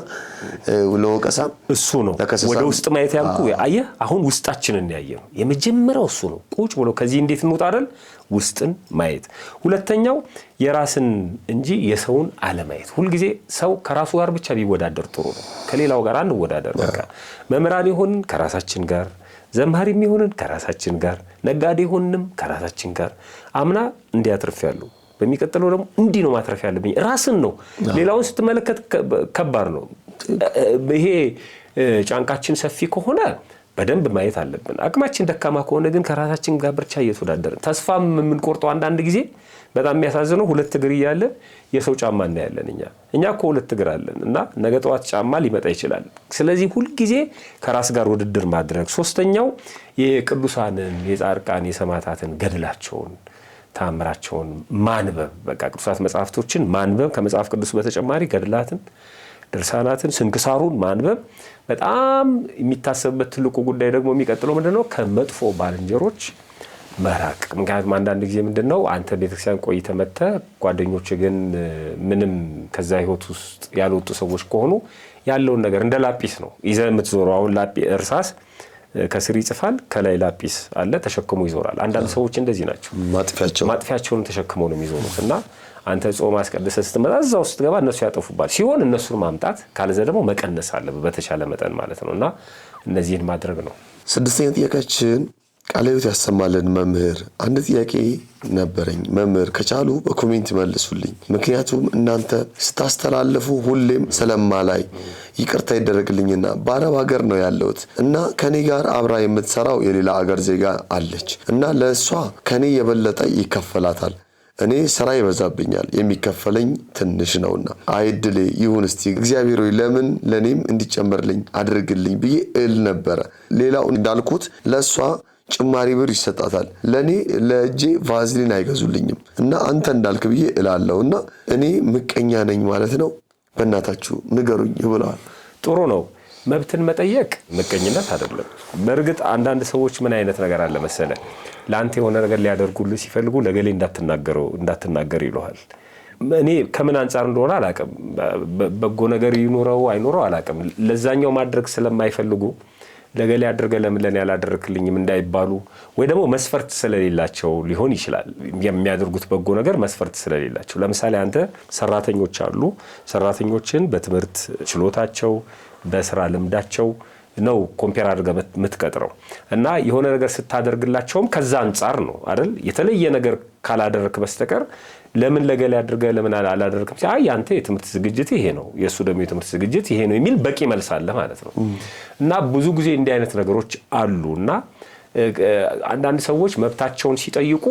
ለወቀሳም እሱ ነው ወደ ውስጥ ማየት ያልኩ። አየህ አሁን ውስጣችንን ያየው የመጀመሪያው እሱ ነው። ቁጭ ብሎ ከዚህ እንዴት እንውጣ አይደል? ውስጥን ማየት። ሁለተኛው የራስን እንጂ የሰውን አለማየት። ሁሉ ጊዜ ሰው ከራሱ ጋር ብቻ ቢወዳደር ጥሩ ነው። ከሌላው ጋር አንወዳደር። በቃ መምህራን ይሁን ከራሳችን ጋር፣ ዘምሃሪም ይሁን ከራሳችን ጋር፣ ነጋዴ ይሁንም ከራሳችን ጋር። አምና እንዲያትርፍ ያሉ በሚቀጥለው ደግሞ እንዲህ ነው ማትረፍ ያለብኝ። ራስን ነው። ሌላውን ስትመለከት ከባድ ነው። ይሄ ጫንቃችን ሰፊ ከሆነ በደንብ ማየት አለብን። አቅማችን ደካማ ከሆነ ግን ከራሳችን ጋር ብቻ እየተወዳደርን ተስፋም የምንቆርጠው አንዳንድ ጊዜ በጣም የሚያሳዝነው 2 እግር እያለ የሰው ጫማ እናያለን። እኛ እኮ 2 እግር አለን እና ነገ ጠዋት ጫማ ሊመጣ ይችላል። ስለዚህ ሁሉ ጊዜ ከራስ ጋር ውድድር ማድረግ። ሶስተኛው የቅዱሳንን የጻድቃን የሰማዕታትን ገድላቸውን ተአምራቸውን ማንበብ በቃ ቅዱሳት መጽሐፍቶችን ማንበብ ከመጽሐፍ ቅዱስ በተጨማሪ ገድላትን፣ ድርሳናትን፣ ስንክሳሩን ማንበብ በጣም የሚታሰብበት ትልቁ ጉዳይ ደግሞ የሚቀጥለው ምንድነው? ከመጥፎ ባልንጀሮች መራቅ። ምክንያቱም አንዳንድ ጊዜ ምንድነው አንተ ቤተክርስቲያን ቆይተህ መጥተህ ጓደኞች ግን ምንም ከዛ ህይወት ውስጥ ያልወጡ ሰዎች ከሆኑ ያለውን ነገር እንደ ላጲስ ነው ይዘህ የምትዞረው። አሁን እርሳስ ከስር ይጽፋል፣ ከላይ ላጲስ አለ ተሸክሞ ይዞራል። አንዳንድ ሰዎች እንደዚህ ናቸው። ማጥፊያቸውን ተሸክመው ነው የሚዞሩት እና አንተ ጾም አስቀድሰህ ስትመጣ እዛው ስትገባ እነሱ ያጠፉባል ሲሆን እነሱን ማምጣት ካልዘ ደግሞ መቀነስ አለብህ በተቻለ መጠን ማለት ነው። እና እነዚህን ማድረግ ነው። ስድስተኛ ጥያቄያችን ቃለ ሕይወት ያሰማልን መምህር፣ አንድ ጥያቄ ነበረኝ። መምህር ከቻሉ በኮሜንት መልሱልኝ። ምክንያቱም እናንተ ስታስተላልፉ ሁሌም ስለማላይ ይቅርታ ይደረግልኝና በአረብ ሀገር ነው ያለሁት እና ከኔ ጋር አብራ የምትሰራው የሌላ ሀገር ዜጋ አለች እና ለእሷ ከኔ የበለጠ ይከፈላታል። እኔ ስራ ይበዛብኛል፣ የሚከፈለኝ ትንሽ ነውና አይድሌ ይሁን እስቲ እግዚአብሔር ሆይ ለምን ለኔም እንዲጨመርልኝ አድርግልኝ ብዬ እል ነበረ። ሌላው እንዳልኩት ለእሷ ጭማሪ ብር ይሰጣታል፣ ለኔ ለእጄ ቫዝሊን አይገዙልኝም እና አንተ እንዳልክ ብዬ እላለሁና እኔ ምቀኛ ነኝ ማለት ነው። በእናታችሁ ንገሩኝ ብለዋል። ጥሩ ነው። መብትን መጠየቅ ምቀኝነት አይደለም። በእርግጥ አንዳንድ ሰዎች ምን አይነት ነገር አለ መሰለ፣ ለአንተ የሆነ ነገር ሊያደርጉልህ ሲፈልጉ ለገሌ እንዳትናገር ይለዋል። እኔ ከምን አንጻር እንደሆነ አላቅም፣ በጎ ነገር ይኖረው አይኖረው አላቅም። ለዛኛው ማድረግ ስለማይፈልጉ ለገሌ አድርገህ ለምን ለኔ ያላደረክልኝም እንዳይባሉ ወይ ደግሞ መስፈርት ስለሌላቸው ሊሆን ይችላል። የሚያደርጉት በጎ ነገር መስፈርት ስለሌላቸው። ለምሳሌ አንተ ሰራተኞች አሉ። ሰራተኞችን በትምህርት ችሎታቸው በስራ ልምዳቸው ነው ኮምፔር አድርገህ የምትቀጥረው እና የሆነ ነገር ስታደርግላቸውም ከዛ አንጻር ነው አይደል? የተለየ ነገር ካላደረክ በስተቀር ለምን ለገሌ አድርገህ ለምን አላደረክም? አይ አንተ የትምህርት ዝግጅት ይሄ ነው፣ የሱ ደግሞ የትምህርት ዝግጅት ይሄ ነው የሚል በቂ መልስ አለ ማለት ነው። እና ብዙ ጊዜ እንዲህ አይነት ነገሮች አሉና አንዳንድ ሰዎች መብታቸውን ሲጠይቁ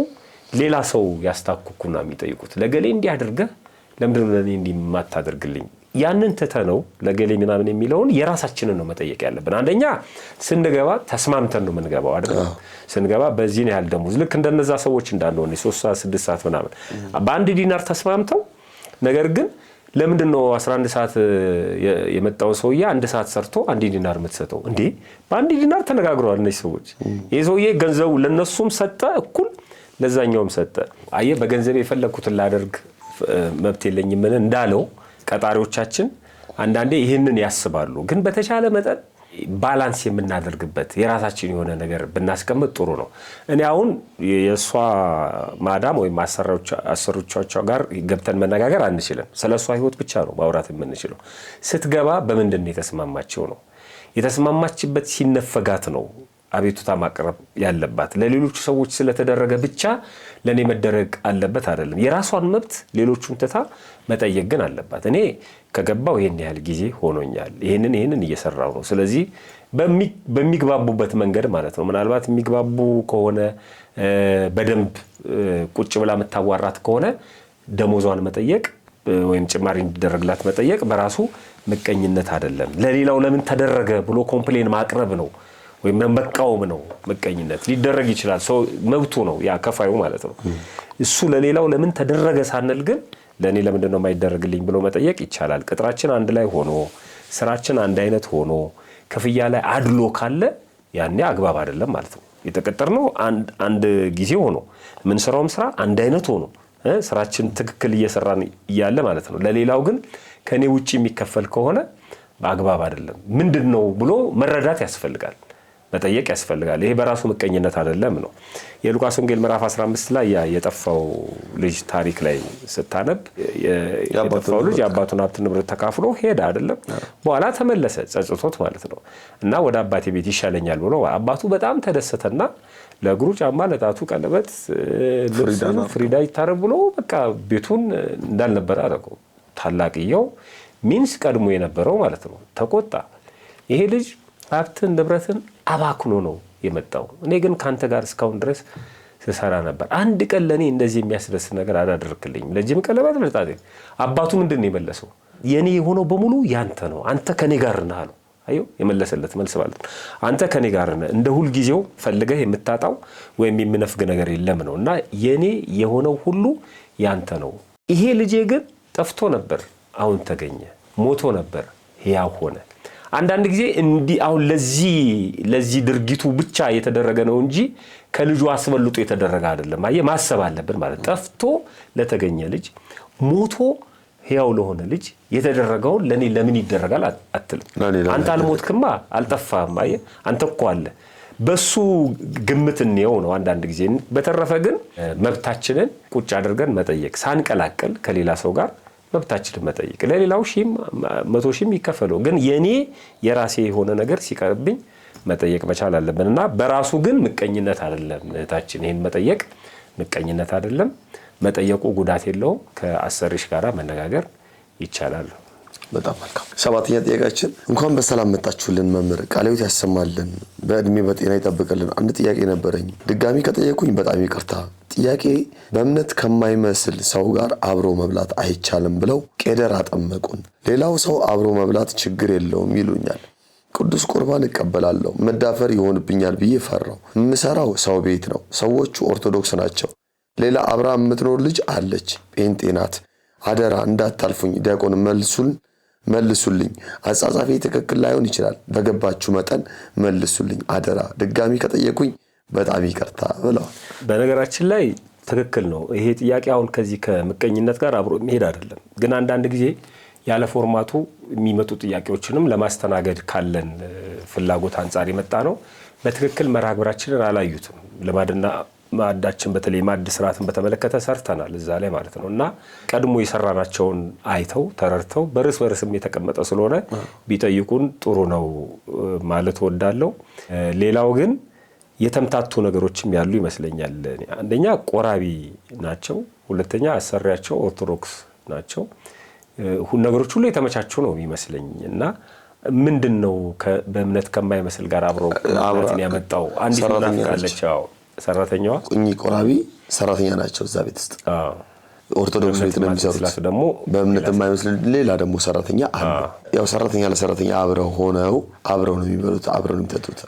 ሌላ ሰው ያስታኩኩና የሚጠይቁት ለገሌ እንዲህ አድርገህ ለምንድን ነው ለኔ እንዲህ ማታደርግልኝ? ያንን ተተነው ለገሌ ምናምን የሚለውን የራሳችንን ነው መጠየቅ ያለብን። አንደኛ ስንገባ ተስማምተን ነው የምንገባው አይደል? ስንገባ በዚህ ነው ያህል ደሞዝ ልክ እንደነዛ ሰዎች እንዳንሆን 3 ሰዓት 6 ሰዓት ምናምን በአንድ ዲናር ተስማምተው፣ ነገር ግን ለምንድነው 11 ሰዓት የመጣው ሰውዬ 1 ሰዓት ሰርቶ 1 ዲናር የምትሰጠው እንዴ? በአንድ ዲናር ተነጋግረዋል እነዚህ ሰዎች። ይሄ ሰውዬ ገንዘቡ ለነሱም ሰጠ እኩል ለዛኛውም ሰጠ። አየ በገንዘብ የፈለኩትን ላደርግ መብት የለኝም እንዳለው ቀጣሪዎቻችን አንዳንዴ ይህንን ያስባሉ። ግን በተቻለ መጠን ባላንስ የምናደርግበት የራሳችን የሆነ ነገር ብናስቀምጥ ጥሩ ነው። እኔ አሁን የእሷ ማዳም ወይም አሰሪዎቿ ጋር ገብተን መነጋገር አንችልም። ስለ እሷ ህይወት ብቻ ነው ማውራት የምንችለው። ስትገባ በምንድን ነው የተስማማቸው ነው የተስማማችበት ሲነፈጋት ነው አቤቱታ ማቅረብ ያለባት። ለሌሎች ሰዎች ስለተደረገ ብቻ ለኔ መደረግ አለበት አይደለም። የራሷን መብት ሌሎቹን ተታ መጠየቅ ግን አለባት። እኔ ከገባው ይሄን ያህል ጊዜ ሆኖኛል፣ ይሄንን እየሰራው ነው። ስለዚህ በሚግባቡበት መንገድ ማለት ነው። ምናልባት የሚግባቡ ከሆነ በደንብ ቁጭ ብላ መታዋራት ከሆነ ደሞዟን መጠየቅ ወይም ጭማሪ እንዲደረግላት መጠየቅ በራሱ ምቀኝነት አይደለም። ለሌላው ለምን ተደረገ ብሎ ኮምፕሌን ማቅረብ ነው ወይም መቃወም ነው ምቀኝነት። ሊደረግ ይችላል፣ ሰው መብቱ ነው፣ ያ ከፋዩ ማለት ነው። እሱ ለሌላው ለምን ተደረገ ሳንል ግን ለኔ ለምንድን ነው የማይደረግልኝ ብሎ መጠየቅ ይቻላል። ቅጥራችን አንድ ላይ ሆኖ ስራችን አንድ አይነት ሆኖ ክፍያ ላይ አድሎ ካለ ያኔ አግባብ አይደለም ማለት ነው። የተቀጠርነው አንድ ጊዜ ሆኖ የምንሰራውም ስራ አንድ አይነት ሆኖ ስራችን ትክክል እየሰራን እያለ ማለት ነው። ለሌላው ግን ከኔ ውጪ የሚከፈል ከሆነ አግባብ አይደለም። ምንድነው ብሎ መረዳት ያስፈልጋል፣ መጠየቅ ያስፈልጋል። ይሄ በራሱ ምቀኝነት አይደለም ነው። የሉቃስ ወንጌል ምዕራፍ 15 ላይ የጠፋው ልጅ ታሪክ ላይ ስታነብ የጠፋው ልጅ የአባቱን ሀብት ንብረት ተካፍሎ ሄደ አይደለም? በኋላ ተመለሰ ጸጽቶት ማለት ነው። እና ወደ አባቴ ቤት ይሻለኛል ብሎ አባቱ በጣም ተደሰተና ለእግሩ ጫማ ለጣቱ ቀለበት ፍሪዳ ይታረብ ብሎ በቃ ቤቱን እንዳልነበረ አደረገው። ታላቅየው ሚንስ ቀድሞ የነበረው ማለት ነው ተቆጣ። ይሄ ልጅ ሀብትን ንብረትን አባክኖ ነው የመጣው። እኔ ግን ካንተ ጋር እስካሁን ድረስ ስሰራ ነበር። አንድ ቀን ለኔ እንደዚህ የሚያስደስት ነገር አላደረክልኝም። ለጅም ቀለበት ለጣቴ። አባቱ ምንድነው የመለሰው? የኔ የሆነው በሙሉ ያንተ ነው፣ አንተ ከኔ ጋር ነህ አለው። አዩ የመለሰለት መልስ ማለት ነው። አንተ ከኔ ጋር ነህ፣ እንደ ሁሉ ጊዜው ፈልገህ የምታጣው ወይም የሚነፍግ ነገር የለም ነውና የኔ የሆነው ሁሉ ያንተ ነው። ይሄ ልጄ ግን ጠፍቶ ነበር፣ አሁን ተገኘ፣ ሞቶ ነበር፣ ሕያው ሆነ። አንዳንድ ጊዜ እንዲህ አሁን ለዚህ ድርጊቱ ብቻ የተደረገ ነው እንጂ ከልጁ አስበልጦ የተደረገ አይደለም። አየህ ማሰብ አለብን ማለት ጠፍቶ ለተገኘ ልጅ ሞቶ ሕያው ለሆነ ልጅ የተደረገውን ለኔ ለምን ይደረጋል አትልም። አንተ አልሞትክማ አልጠፋህም። አየህ አንተ እኮ አለ በሱ ግምት ነው ነው አንዳንድ ጊዜ። በተረፈ ግን መብታችንን ቁጭ አድርገን መጠየቅ ሳንቀላቀል ከሌላ ሰው ጋር መብታችንን መጠየቅ ለሌላው ሺህም 100 ሺህም ይከፈለው ግን የኔ የራሴ የሆነ ነገር ሲቀርብኝ መጠየቅ መቻል አለብንና በራሱ ግን ምቀኝነት አይደለም። እህታችን ይሄን መጠየቅ ምቀኝነት አይደለም። መጠየቁ ጉዳት የለውም። ከአሰሪሽ ጋራ መነጋገር ይቻላል። በጣም መልካም። ሰባተኛ ጥያቄያችን እንኳን በሰላም መጣችሁልን መምህር፣ ቃለ ሕይወት ያሰማልን፣ በእድሜ በጤና ይጠብቅልን። አንድ ጥያቄ ነበረኝ፣ ድጋሚ ከጠየቁኝ በጣም ይቅርታ። ጥያቄ በእምነት ከማይመስል ሰው ጋር አብሮ መብላት አይቻልም ብለው ቄደር አጠመቁን። ሌላው ሰው አብሮ መብላት ችግር የለውም ይሉኛል። ቅዱስ ቁርባን እቀበላለሁ፣ መዳፈር ይሆንብኛል ብዬ ፈራው። የምሰራው ሰው ቤት ነው፣ ሰዎቹ ኦርቶዶክስ ናቸው። ሌላ አብራ የምትኖር ልጅ አለች፣ ጴንጤ ናት። አደራ እንዳታልፉኝ፣ ዲያቆን መልሱልኝ። አጻጻፊ ትክክል ላይሆን ይችላል፣ በገባችሁ መጠን መልሱልኝ አደራ። ድጋሚ ከጠየቁኝ በጣም ይቅርታ ብለዋል። በነገራችን ላይ ትክክል ነው ይሄ ጥያቄ። አሁን ከዚህ ከምቀኝነት ጋር አብሮ የሚሄድ አይደለም። ግን አንዳንድ ጊዜ ያለ ፎርማቱ የሚመጡ ጥያቄዎችንም ለማስተናገድ ካለን ፍላጎት አንጻር የመጣ ነው። በትክክል መርሃ ግብራችንን አላዩትም። ልማድና ማዕዳችን በተለይ ማዕድ ስርዓትን በተመለከተ ሰርተናል እዛ ላይ ማለት ነው እና ቀድሞ የሰራናቸውን አይተው ተረድተው በርዕስም የተቀመጠ ስለሆነ ቢጠይቁን ጥሩ ነው ማለት ወዳለው። ሌላው ግን የተምታቱ ነገሮችም ያሉ ይመስለኛል። አንደኛ ቆራቢ ናቸው፣ ሁለተኛ አሰሪያቸው ኦርቶዶክስ ናቸው። ነገሮች ሁሉ የተመቻቹ ነው ይመስለኝ እና ምንድነው በእምነት ከማይመስል ጋር አብሮ ያመጣው? አንዲት ናፍቃለች። ሰራተኛዋ እኚህ ቆራቢ ሰራተኛ ናቸው እዛ ቤት ውስጥ ኦርቶዶክስ ቤት ነው የሚሰሩት። ደግሞ በእምነት የማይመስል ሌላ ደግሞ ሰራተኛ አለ። ያው ሰራተኛ ለሰራተኛ አብረው ነው የሚበሉት፣ አብረው ነው የሚጠጡት፣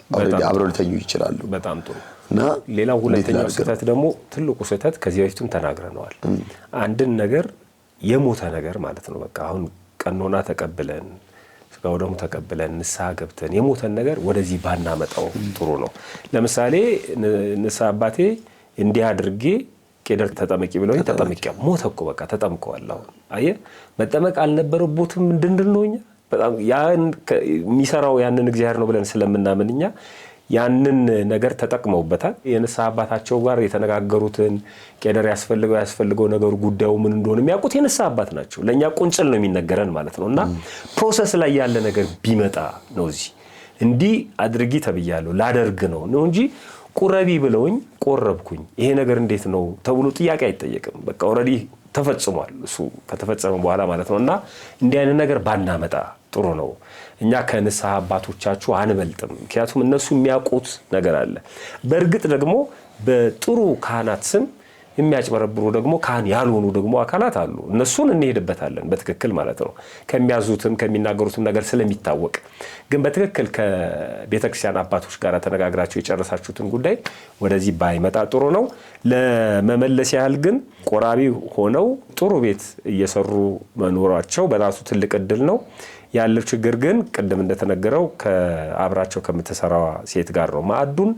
አብረው ሊተኙ ይችላሉ። በጣም ጥሩ። እና ሌላው ሁለተኛው ስህተት ደግሞ ትልቁ ስህተት ከዚህ በፊትም ተናግረነዋል። አንድን ነገር የሞተ ነገር ማለት ነው በቃ አሁን ቀኖና ተቀብለን ስጋው ደግሞ ተቀብለን ንስሐ ገብተን የሞተን ነገር ወደዚህ ባናመጣው ጥሩ ነው። ለምሳሌ ንስሐ አባቴ እንዲህ አድርጌ ቄደር ተጠመቂ ብለው ተጠመቂያ ሞተ እኮ በቃ ተጠምቀዋል። አሁን አየህ መጠመቅ አልነበረበትም እንድንልነውኛ በጣም ያን የሚሰራው ያንን እግዚአብሔር ነው ብለን ስለምናምንኛ ያንን ነገር ተጠቅመውበታል። የንስሐ አባታቸው ጋር የተነጋገሩትን ቄደር ያስፈልገው ነገር ጉዳዩ ምን እንደሆነ የሚያውቁት የንስሐ አባት ናቸው። ለኛ ቁንጽል ነው የሚነገረን ማለት ነውና ፕሮሰስ ላይ ያለ ነገር ቢመጣ ነው እዚህ እንዲህ አድርጊ ተብያለሁ ላደርግ ነው እንጂ ቁረቢ ብለውኝ ቆረብኩኝ ይሄ ነገር እንዴት ነው ተብሎ ጥያቄ አይጠየቅም። በቃ ኦሬዲ ተፈጽሟል። እሱ ከተፈጸመ በኋላ ማለት ነውና እንዲህ አይነት ነገር ባናመጣ ጥሩ ነው። እኛ ከንስሐ አባቶቻችሁ አንበልጥም። ምክንያቱም እነሱ የሚያውቁት ነገር አለ። በእርግጥ ደግሞ በጥሩ ካህናት ስም የሚያጭበረብሩ ደግሞ ካህን ያልሆኑ ደግሞ አካላት አሉ። እነሱን እንሄድበታለን በትክክል ማለት ነው ከሚያዙትም ከሚናገሩትም ነገር ስለሚታወቅ። ግን በትክክል ከቤተክርስቲያን አባቶች ጋር ተነጋግራችሁ የጨረሳችሁትን ጉዳይ ወደዚህ ባይመጣ ጥሩ ነው። ለመመለስ ያህል ግን ቆራቢ ሆነው ጥሩ ቤት እየሰሩ መኖራቸው በራሱ ትልቅ እድል ነው። ያለው ችግር ግን ቅድም እንደተነገረው ከአብራቸው ከምትሰራዋ ሴት ጋር ነው። ማዕዱን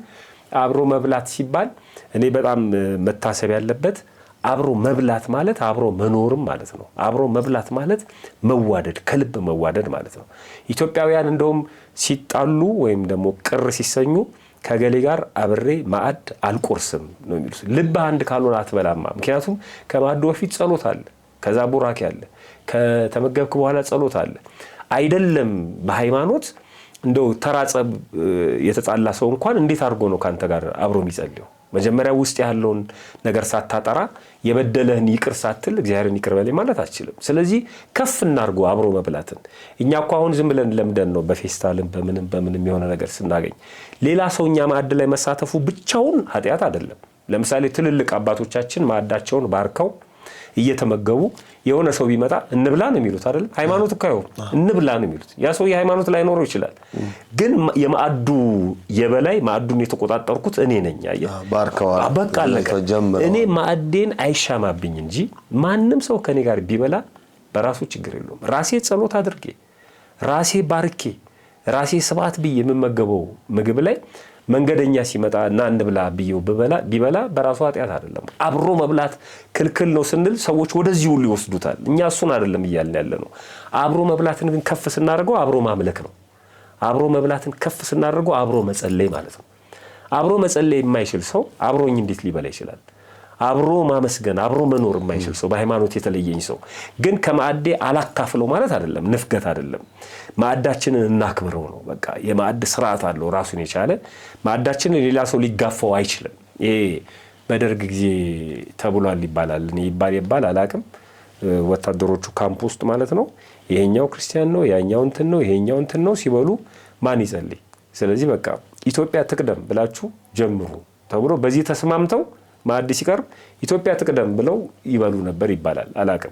አብሮ መብላት ሲባል እኔ በጣም መታሰብ ያለበት አብሮ መብላት ማለት አብሮ መኖርም ማለት ነው። አብሮ መብላት ማለት መዋደድ፣ ከልብ መዋደድ ማለት ነው። ኢትዮጵያውያን እንደውም ሲጣሉ ወይም ደግሞ ቅር ሲሰኙ ከገሌ ጋር አብሬ ማዕድ አልቆርስም ነው የሚሉት። ልብ አንድ ካልሆነ አትበላማ። ምክንያቱም ከማዕዱ በፊት ጸሎት አለ፣ ከዛ ቡራኬ አለ፣ ከተመገብክ በኋላ ጸሎት አለ። አይደለም በሃይማኖት እንደው ተራጸብ የተጣላ ሰው እንኳን እንዴት አድርጎ ነው ካንተ ጋር አብሮ የሚጸልየው? መጀመሪያ ውስጥ ያለውን ነገር ሳታጠራ የበደለህን ይቅር ሳትል እግዚአብሔርን ይቅር በለኝ ማለት አትችልም። ስለዚህ ከፍ እናርጎ አብሮ መብላትን። እኛ እኮ አሁን ዝም ብለን ለምደን ነው በፌስታልም በምንም የሆነ ነገር ስናገኝ ሌላ ሰው እኛ ማዕድ ላይ መሳተፉ ብቻውን ኃጢአት አይደለም። ለምሳሌ ትልልቅ አባቶቻችን ማዕዳቸውን ባርከው እየተመገቡ የሆነ ሰው ቢመጣ እንብላ ነው የሚሉት አይደል? ሃይማኖት እኮ አይሆን እንብላ ነው የሚሉት። ያ ሰው የሃይማኖት ላይ ኖረው ይችላል፣ ግን የማዕዱ የበላይ ማዕዱን የተቆጣጠርኩት እኔ ነኝ። አየህ በቃ እኔ ማዕዴን አይሻማብኝ እንጂ ማንም ሰው ከኔ ጋር ቢበላ በራሱ ችግር የለውም። ራሴ ጸሎት አድርጌ ራሴ ባርኬ ራሴ ስብዓት ብዬ የምመገበው ምግብ ላይ መንገደኛ ሲመጣ እና እንብላ ብዬው ቢበላ በራሱ ኃጢአት አይደለም። አብሮ መብላት ክልክል ነው ስንል ሰዎች ወደዚህ ሁሉ ይወስዱታል። እኛ እሱን አይደለም እያልን ያለ ነው። አብሮ መብላትን ግን ከፍ ስናደርገው አብሮ ማምለክ ነው። አብሮ መብላትን ከፍ ስናደርገው አብሮ መጸለይ ማለት ነው። አብሮ መጸለይ የማይችል ሰው አብሮኝ እንዴት ሊበላ ይችላል? አብሮ ማመስገን አብሮ መኖር የማይችል ሰው በሃይማኖት የተለየኝ ሰው ግን ከማዕዴ አላካፍለው ማለት አይደለም፣ ንፍገት አይደለም። ማዕዳችንን እናክብረው ነው። በቃ የማዕድ ስርዓት አለው ራሱን የቻለ። ማዕዳችንን ሌላ ሰው ሊጋፋው አይችልም። ይሄ በደርግ ጊዜ ተብሏል ይባላል። እኔ ይባል አላቅም። ወታደሮቹ ካምፕ ውስጥ ማለት ነው ይሄኛው ክርስቲያን ነው ያኛው እንትን ነው ይሄኛው እንትን ነው ሲበሉ ማን ይጸልይ? ስለዚህ በቃ ኢትዮጵያ ትቅደም ብላችሁ ጀምሩ ተብሎ በዚህ ተስማምተው ማዕድ ሲቀርብ ኢትዮጵያ ትቅደም ብለው ይበሉ ነበር ይባላል። አላቅም።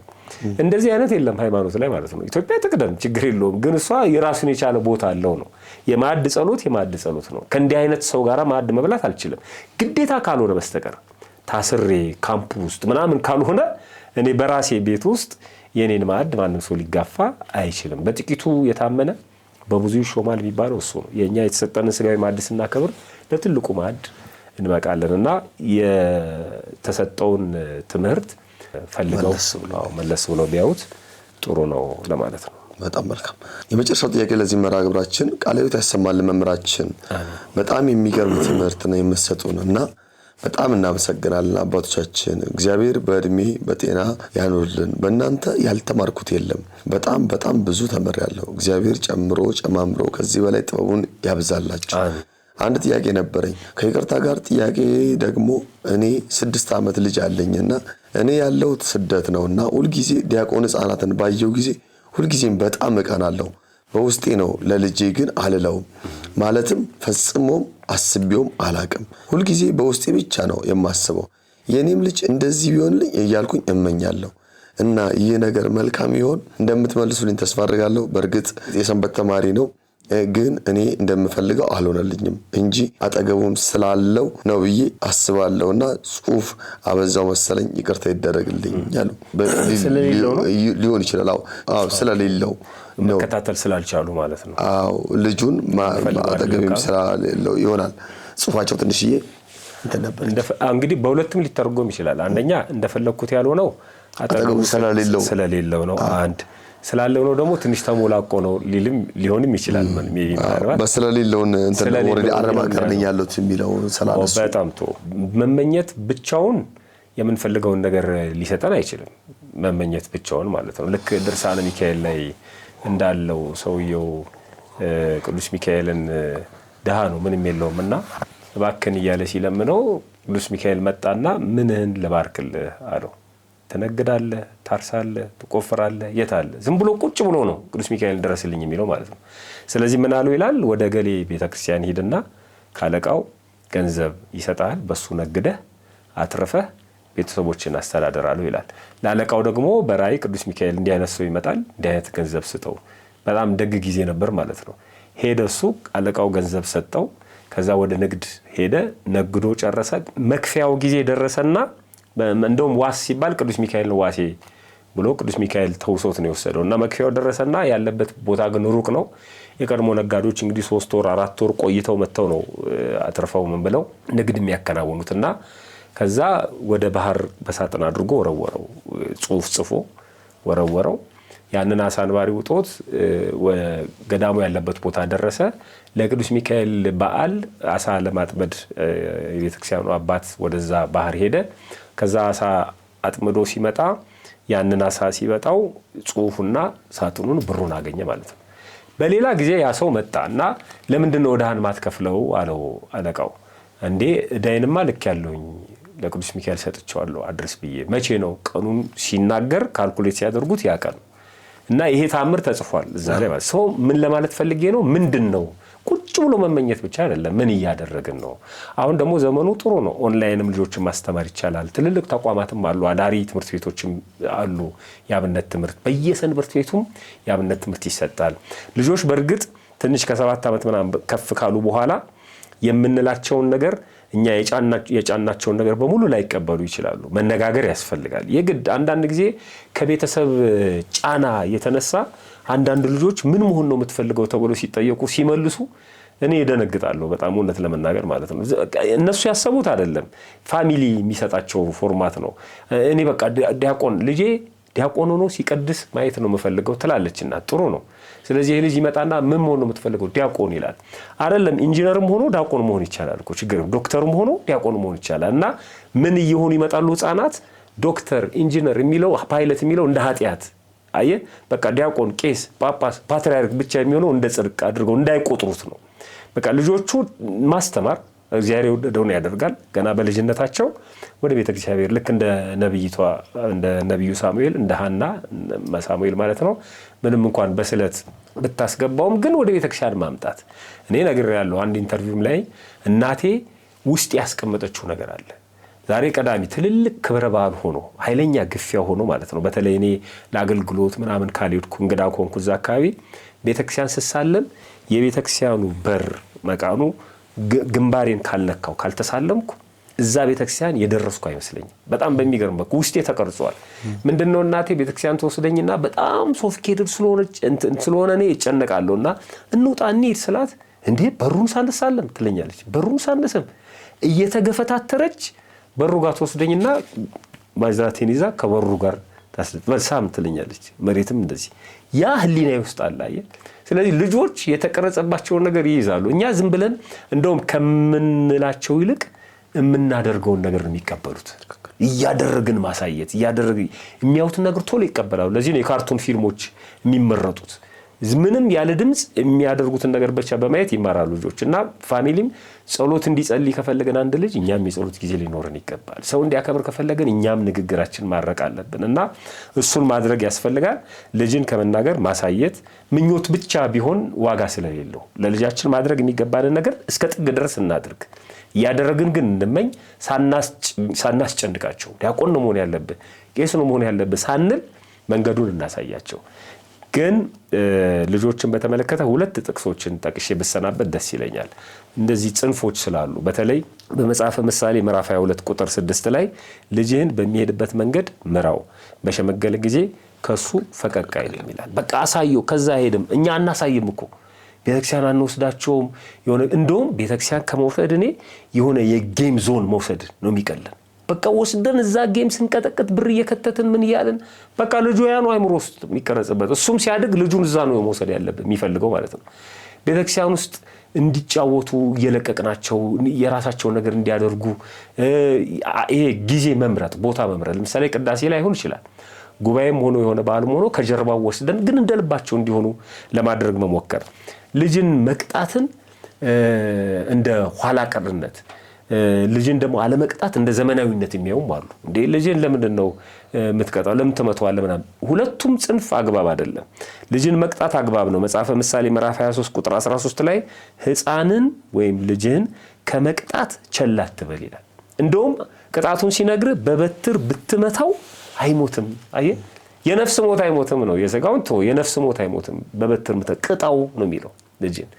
እንደዚህ አይነት የለም ሃይማኖት ላይ ማለት ነው። ኢትዮጵያ ትቅደም ችግር የለውም፣ ግን እሷ የራሱን የቻለ ቦታ አለው ነው። የማዕድ ጸሎት ነው። ከእንዲህ አይነት ሰው ጋር ማዕድ መብላት አልችልም ግዴታ ካልሆነ በስተቀር ታስሬ ካምፕ ውስጥ ምናምን ካልሆነ እኔ በራሴ ቤት ውስጥ የኔን ማዕድ ማንም ሰው ሊጋፋ አይችልም። በጥቂቱ የታመነ በብዙ ይሾማል የሚባለው እሱ ነው። የኛ የተሰጠንን ስጋዊ ማዕድ ስናከብር ለትልቁ ማዕድ እንመቃለንና የተሰጠውን ትምህርት ፈልገው መለስ ብለው ቢያዩት ጥሩ ነው ለማለት ነው። በጣም መልካም። የመጨረሻው ጥያቄ ለዚህ መርሃ ግብራችን ቃለ ሕይወት ያሰማልን መምህራችን፣ በጣም የሚገርም ትምህርት ነው የምትሰጡንና በጣም እናመሰግናለን። አባቶቻችን እግዚአብሔር በእድሜ በጤና ያኖርልን። በእናንተ ያልተማርኩት የለም። በጣም ብዙ ተምሬያለሁ። እግዚአብሔር ጨማምሮ ከዚህ በላይ ጥበቡን ያብዛላችሁ። አንድ ጥያቄ ነበረኝ ከይቅርታ ጋር። ጥያቄ ደግሞ እኔ 6 ዓመት ልጅ አለኝና እኔ ያለሁት ስደት ነውና ሁልጊዜ ዲያቆን ሕፃናትን ባየው ጊዜ ሁልጊዜም በጣም እቀናለሁ። በውስጤ ነው፣ ለልጄ ግን አልለውም። ማለትም ፈጽሞም አስቤውም አላቅም። ሁልጊዜ በውስጤ ብቻ ነው የማስበው። የኔም ልጅ እንደዚህ ቢሆንልኝ እያልኩኝ እመኛለሁ እና ይህ ነገር መልካም ይሆን? እንደምትመልሱልኝ ተስፋ አድርጋለሁ። በእርግጥ የሰንበት ተማሪ ነው፣ ግን እኔ እንደምፈልገው አልሆነልኝም እንጂ አጠገቡም ስላለው ነው ብዬ አስባለሁና ጽሑፍ አበዛው መሰለኝ፣ ይቅርታ ይደረግልኝ አሉ። ሊሆን ይችላል። አዎ ስለሌለው መከታተል ስላልቻሉ ማለት ነው። አዎ ልጁን አጠገቡም ስላለው ይሆናል። ጽሑፋቸው ትንሽዬ እንትን ነበር። እንግዲህ በሁለቱም ሊተረጎም ይችላል። አንደኛ እንደፈለኩት ያልሆነው አጠገቡ ስለሌለው ነው። አንድ ስላለው ነው ደግሞ ትንሽ ተሞላቆ ነው ሊሆንም ይችላል። ማለት በስለሌለውን እንትን ወሬ አረማከርልኝ ያሉት የሚለው ሰላምስ በጣም ጥሩ። መመኘት ብቻውን የምንፈልገውን ነገር ሊሰጠን አይችልም። መመኘት ብቻውን ማለት ነው። ልክ ድርሳነ ሚካኤል ላይ እንዳለው ሰውየው ቅዱስ ሚካኤልን ደሃ ነው ምንም የለውምና እባክን እያለ ሲለምነው ቅዱስ ሚካኤል መጣና ምንህን ልባርክልህ አለው። ትነግዳለህ፣ ታርሳለህ፣ ትቆፍራለህ፣ የት አለ? ዝም ብሎ ቁጭ ብሎ ነው ቅዱስ ሚካኤል ድረስልኝ የሚለው ማለት ነው። ስለዚህ ምን አለው ይላል? ወደ ገሌ ቤተክርስቲያን ሂድና ካለቃው ገንዘብ ይሰጣል፣ በሱ ነግደህ አትርፈህ ቤተሰቦችን አስተዳደር አለው ይላል። ለአለቃው ደግሞ በራእይ ቅዱስ ሚካኤል እንዲህ አይነት ሰው ይመጣል፣ እንዲህ አይነት ገንዘብ ስጠው። በጣም ደግ ጊዜ ነበር ማለት ነው። ሄደ እሱ፣ አለቃው ገንዘብ ሰጠው። ከዛ ወደ ንግድ ሄደ፣ ነግዶ ጨረሰ። መክፈያው ጊዜ ደረሰና እንደውም ዋስ ሲባል ቅዱስ ሚካኤል ነው ዋሴ ብሎ ቅዱስ ሚካኤል ተውሶት ነው የወሰደው እና መክፈያው ደረሰና ያለበት ቦታ ግን ሩቅ ነው። የቀድሞ ነጋዴዎች እንግዲህ 3 ወር 4 ወር ቆይተው መጥተው ነው አትርፈው ምን ብለው ንግድ የሚያከናውኑትና ከዛ ወደ ባህር በሳጥን አድርጎ ወረወረው። ጽሑፍ ጽፎ ወረወረው። ያንን አሳ አንባሪ ውጦት ገዳሙ ያለበት ቦታ ደረሰ። ለቅዱስ ሚካኤል በዓል አሳ ለማጥመድ የቤተክርስቲያኑ አባት ወደዛ ባህር ሄደ። ከዛ አሳ አጥምዶ ሲመጣ ያንን አሳ ሲበጣው ጽሑፉና ሳጥኑን ብሩን አገኘ ማለት ነው። በሌላ ጊዜ ያ ሰው መጣና ለምንድን ነው ዕዳህን ማትከፍለው አለው አለቃው። እንዴ ዕዳዬንማ ልክ ያለውኝ ለቅዱስ ሚካኤል ሰጥቼዋለሁ አድርስ ብዬ። መቼ ነው? ቀኑን ሲናገር ካልኩሌት ሲያደርጉት ያቀን እና ይሄ ታምር ተጽፏል እዛ ላይ ማለት ሰው ምን ለማለት ፈልጌ ነው? ምንድን ነው ቁጭ ብሎ መመኘት ብቻ አይደለም፣ ምን እያደረግን ነው? አሁን ደግሞ ዘመኑ ጥሩ ነው። ኦንላይንም ልጆችን ማስተማር ይቻላል። ትልልቅ ተቋማትም አሉ፣ አዳሪ ትምህርት ቤቶችም አሉ። የአብነት ትምህርት በየሰንበት ቤቱም የአብነት ትምህርት ይሰጣል። ልጆች በእርግጥ ትንሽ ከ7 ዓመት ምናምን ከፍ ካሉ በኋላ የምንላቸውን ነገር እኛ የጫናቸውን ነገር በሙሉ ላይቀበሉ ይችላሉ። መነጋገር ያስፈልጋል የግድ። አንዳንድ ጊዜ ከቤተሰብ ጫና የተነሳ አንዳንድ ልጆች ምን መሆን ነው የምትፈልገው ተብሎ ሲጠየቁ ሲመልሱ እኔ እደነግጣለሁ በጣም እውነት ለመናገር ማለት ነው። እነሱ ያሰቡት አይደለም፣ ፋሚሊ የሚሰጣቸው ፎርማት ነው። እኔ በቃ ዲያቆን ልጄ ዲያቆን ሆኖ ሲቀድስ ማየት ነው የምፈልገው ትላለችና ጥሩ ነው። ስለዚህ ይሄ ልጅ ይመጣና ምን መሆን ነው የምትፈልገው? ዲያቆን ይላል። አይደለም ኢንጂነርም ሆኖ ዲያቆን መሆን ይቻላል እኮ ችግር ነው። ዶክተርም ሆኖ ዲያቆን መሆን ይቻላል። እና ምን እየሆኑ ይመጣሉ ህፃናት? ዶክተር፣ ኢንጂነር የሚለው ፓይለት የሚለው እንደ ኃጢአት አየ በቃ ዲያቆን፣ ቄስ፣ ጳጳስ፣ ፓትርያርክ ብቻ የሚሆነው እንደ ጽድቅ አድርገው እንዳይቆጥሩት ነው። በቃ ልጆቹ ማስተማር እግዚአብሔር የወደደውን ያደርጋል። ገና በልጅነታቸው ወደ ቤተ እግዚአብሔር ልክ እንደ ነብይቷ እንደ ነብዩ ሳሙኤል እንደ ሐና ሳሙኤል ማለት ነው። ምንም እንኳን በስለት ብታስገባውም ግን ወደ ቤተ ክርስቲያን ማምጣት። እኔ ነግሬያለሁ አንድ ኢንተርቪውም ላይ እናቴ ውስጥ ያስቀመጠችው ነገር አለ። ዛሬ ቀዳሚ ትልልቅ ክብረ በዓል ሆኖ ኃይለኛ ግፊያ ሆኖ ማለት ነው። በተለይ እኔ ለአገልግሎት ምናምን ካልሄድኩ እንግዳ ኮንኩ እዛ አካባቢ ቤተክርስቲያን ስሳለም የቤተክርስቲያኑ በር መቃኑ ግንባሬን ካልነካው ካልተሳለምኩ እዛ ቤተክርስቲያን የደረስኩ አይመስለኝም። በጣም በሚገርም በኩ ውስጤ ተቀርጿል። ምንድነው እናቴ ቤተክርስቲያን ተወስደኝና በጣም ሶፊስቲኬትድ ስለሆነ እኔ እጨነቃለሁና እንውጣ እንሂድ ስላት እንዴ በሩን ሳንሳለም ትለኛለች። በሩን ሳንስም እየተገፈታተረች በሩ ጋር ተወስደኝና ማይዛቴን ይዛ ከበሩ ጋር ታስልበልሳም ትለኛለች። መሬትም እንደዚህ ያ ህሊናዬ ውስጥ አለ። ስለዚህ ልጆች የተቀረጸባቸውን ነገር ይይዛሉ። እኛ ዝም ብለን እንደውም ከምንላቸው ይልቅ የምናደርገውን ነገር ነው የሚቀበሉት። እያደረግን ማሳየት እያደረግን የሚያዩትን ነገር ቶሎ ይቀበላሉ። ለዚህ ነው የካርቱን ፊልሞች የሚመረጡት። ምንም ያለ ድምጽ የሚያደርጉትን ነገር ብቻ በማየት ይማራሉ ልጆች። እና ፋሚሊም ጸሎት እንዲጸልይ ከፈለገን አንድ ልጅ እኛም የጸሎት ጊዜ ሊኖረን ይገባል። ሰው እንዲያከብር ከፈለገን እኛም ንግግራችን ማረቅ አለብን እና እሱን ማድረግ ያስፈልጋል። ልጅን ከመናገር ማሳየት ምኞት ብቻ ቢሆን ዋጋ ስለሌለው ለልጃችን ማድረግ የሚገባንን ነገር እስከ ጥግ ድረስ እናድርግ። ያደረግን ግን እንደመኝ ሳናስጨንቃቸው ዲያቆን ነው መሆን ያለብህ ቄስ ነው መሆን ያለብህ ሳንል መንገዱን እናሳያቸው። ግን ልጆችን በተመለከተ ሁለት ጥቅሶችን ጠቅሼ ብሰናበት ደስ ይለኛል። እንደዚህ ጽንፎች ስላሉ በተለይ በመጽሐፈ ምሳሌ ምዕራፍ 22 ቁጥር 6 ላይ ልጅህን በሚሄድበት መንገድ ምራው፣ በሸመገለ ጊዜ ከሱ ፈቀቅ አይልም ይላል። በቃ አሳየው። ከዛ ሄድም እኛ አናሳይም እኮ ቤተክርስቲያን አንወስዳቸውም። የሆነ እንደውም ቤተክርስቲያን ከመውሰድ እኔ የሆነ የጌም ዞን መውሰድ ነው የሚቀለን። በቃ ወስደን እዛ ጌም ስንቀጠቅጥ ብር እየከተትን ምን ይያልን በቃ ልጁ ያኑ አይምሮ ውስጥ የሚቀረጽበት እሱም ሲያድግ ልጁን እዛ ነው መውሰድ ያለበት የሚፈልገው ማለት ነው። ቤተክርስቲያን ውስጥ እንዲጫወቱ እየለቀቅናቸው የራሳቸው ነገር እንዲያደርጉ ይሄ ጊዜ መምረጥ ቦታ መምረጥ ለምሳሌ ቅዳሴ ላይ ሆን ይችላል ጉባኤም ሆኖ የሆነ በዓልም ሆኖ ከጀርባው ወስደን ግን እንደልባቸው እንዲሆኑ ለማድረግ መሞከር። ልጅን መቅጣትን እንደ ኋላ ቀርነት ልጅን ደግሞ አለመቅጣት እንደ ዘመናዊነት የሚያዩም አሉ። እንዴ ልጅን ለምንድን ነው የምትቀጣው? ለምን ትመታዋለህ? ምናምን ሁለቱም ጽንፍ አግባብ አይደለም። ልጅን መቅጣት አግባብ ነው። መጽሐፈ ምሳሌ ምዕራፍ 23 ቁጥር 13 ላይ ሕፃንን ወይም ልጅህን ከመቅጣት ቸል አትበል ይላል። እንደውም ቅጣቱን ሲነግር በበትር ብትመታው አይሞትም። አየህ የነፍስ ሞት አይሞትም ነው የሥጋውን ተው የነፍስ ሞት አይሞትም በበትር ቅጣው ነው የሚለው። ልጅን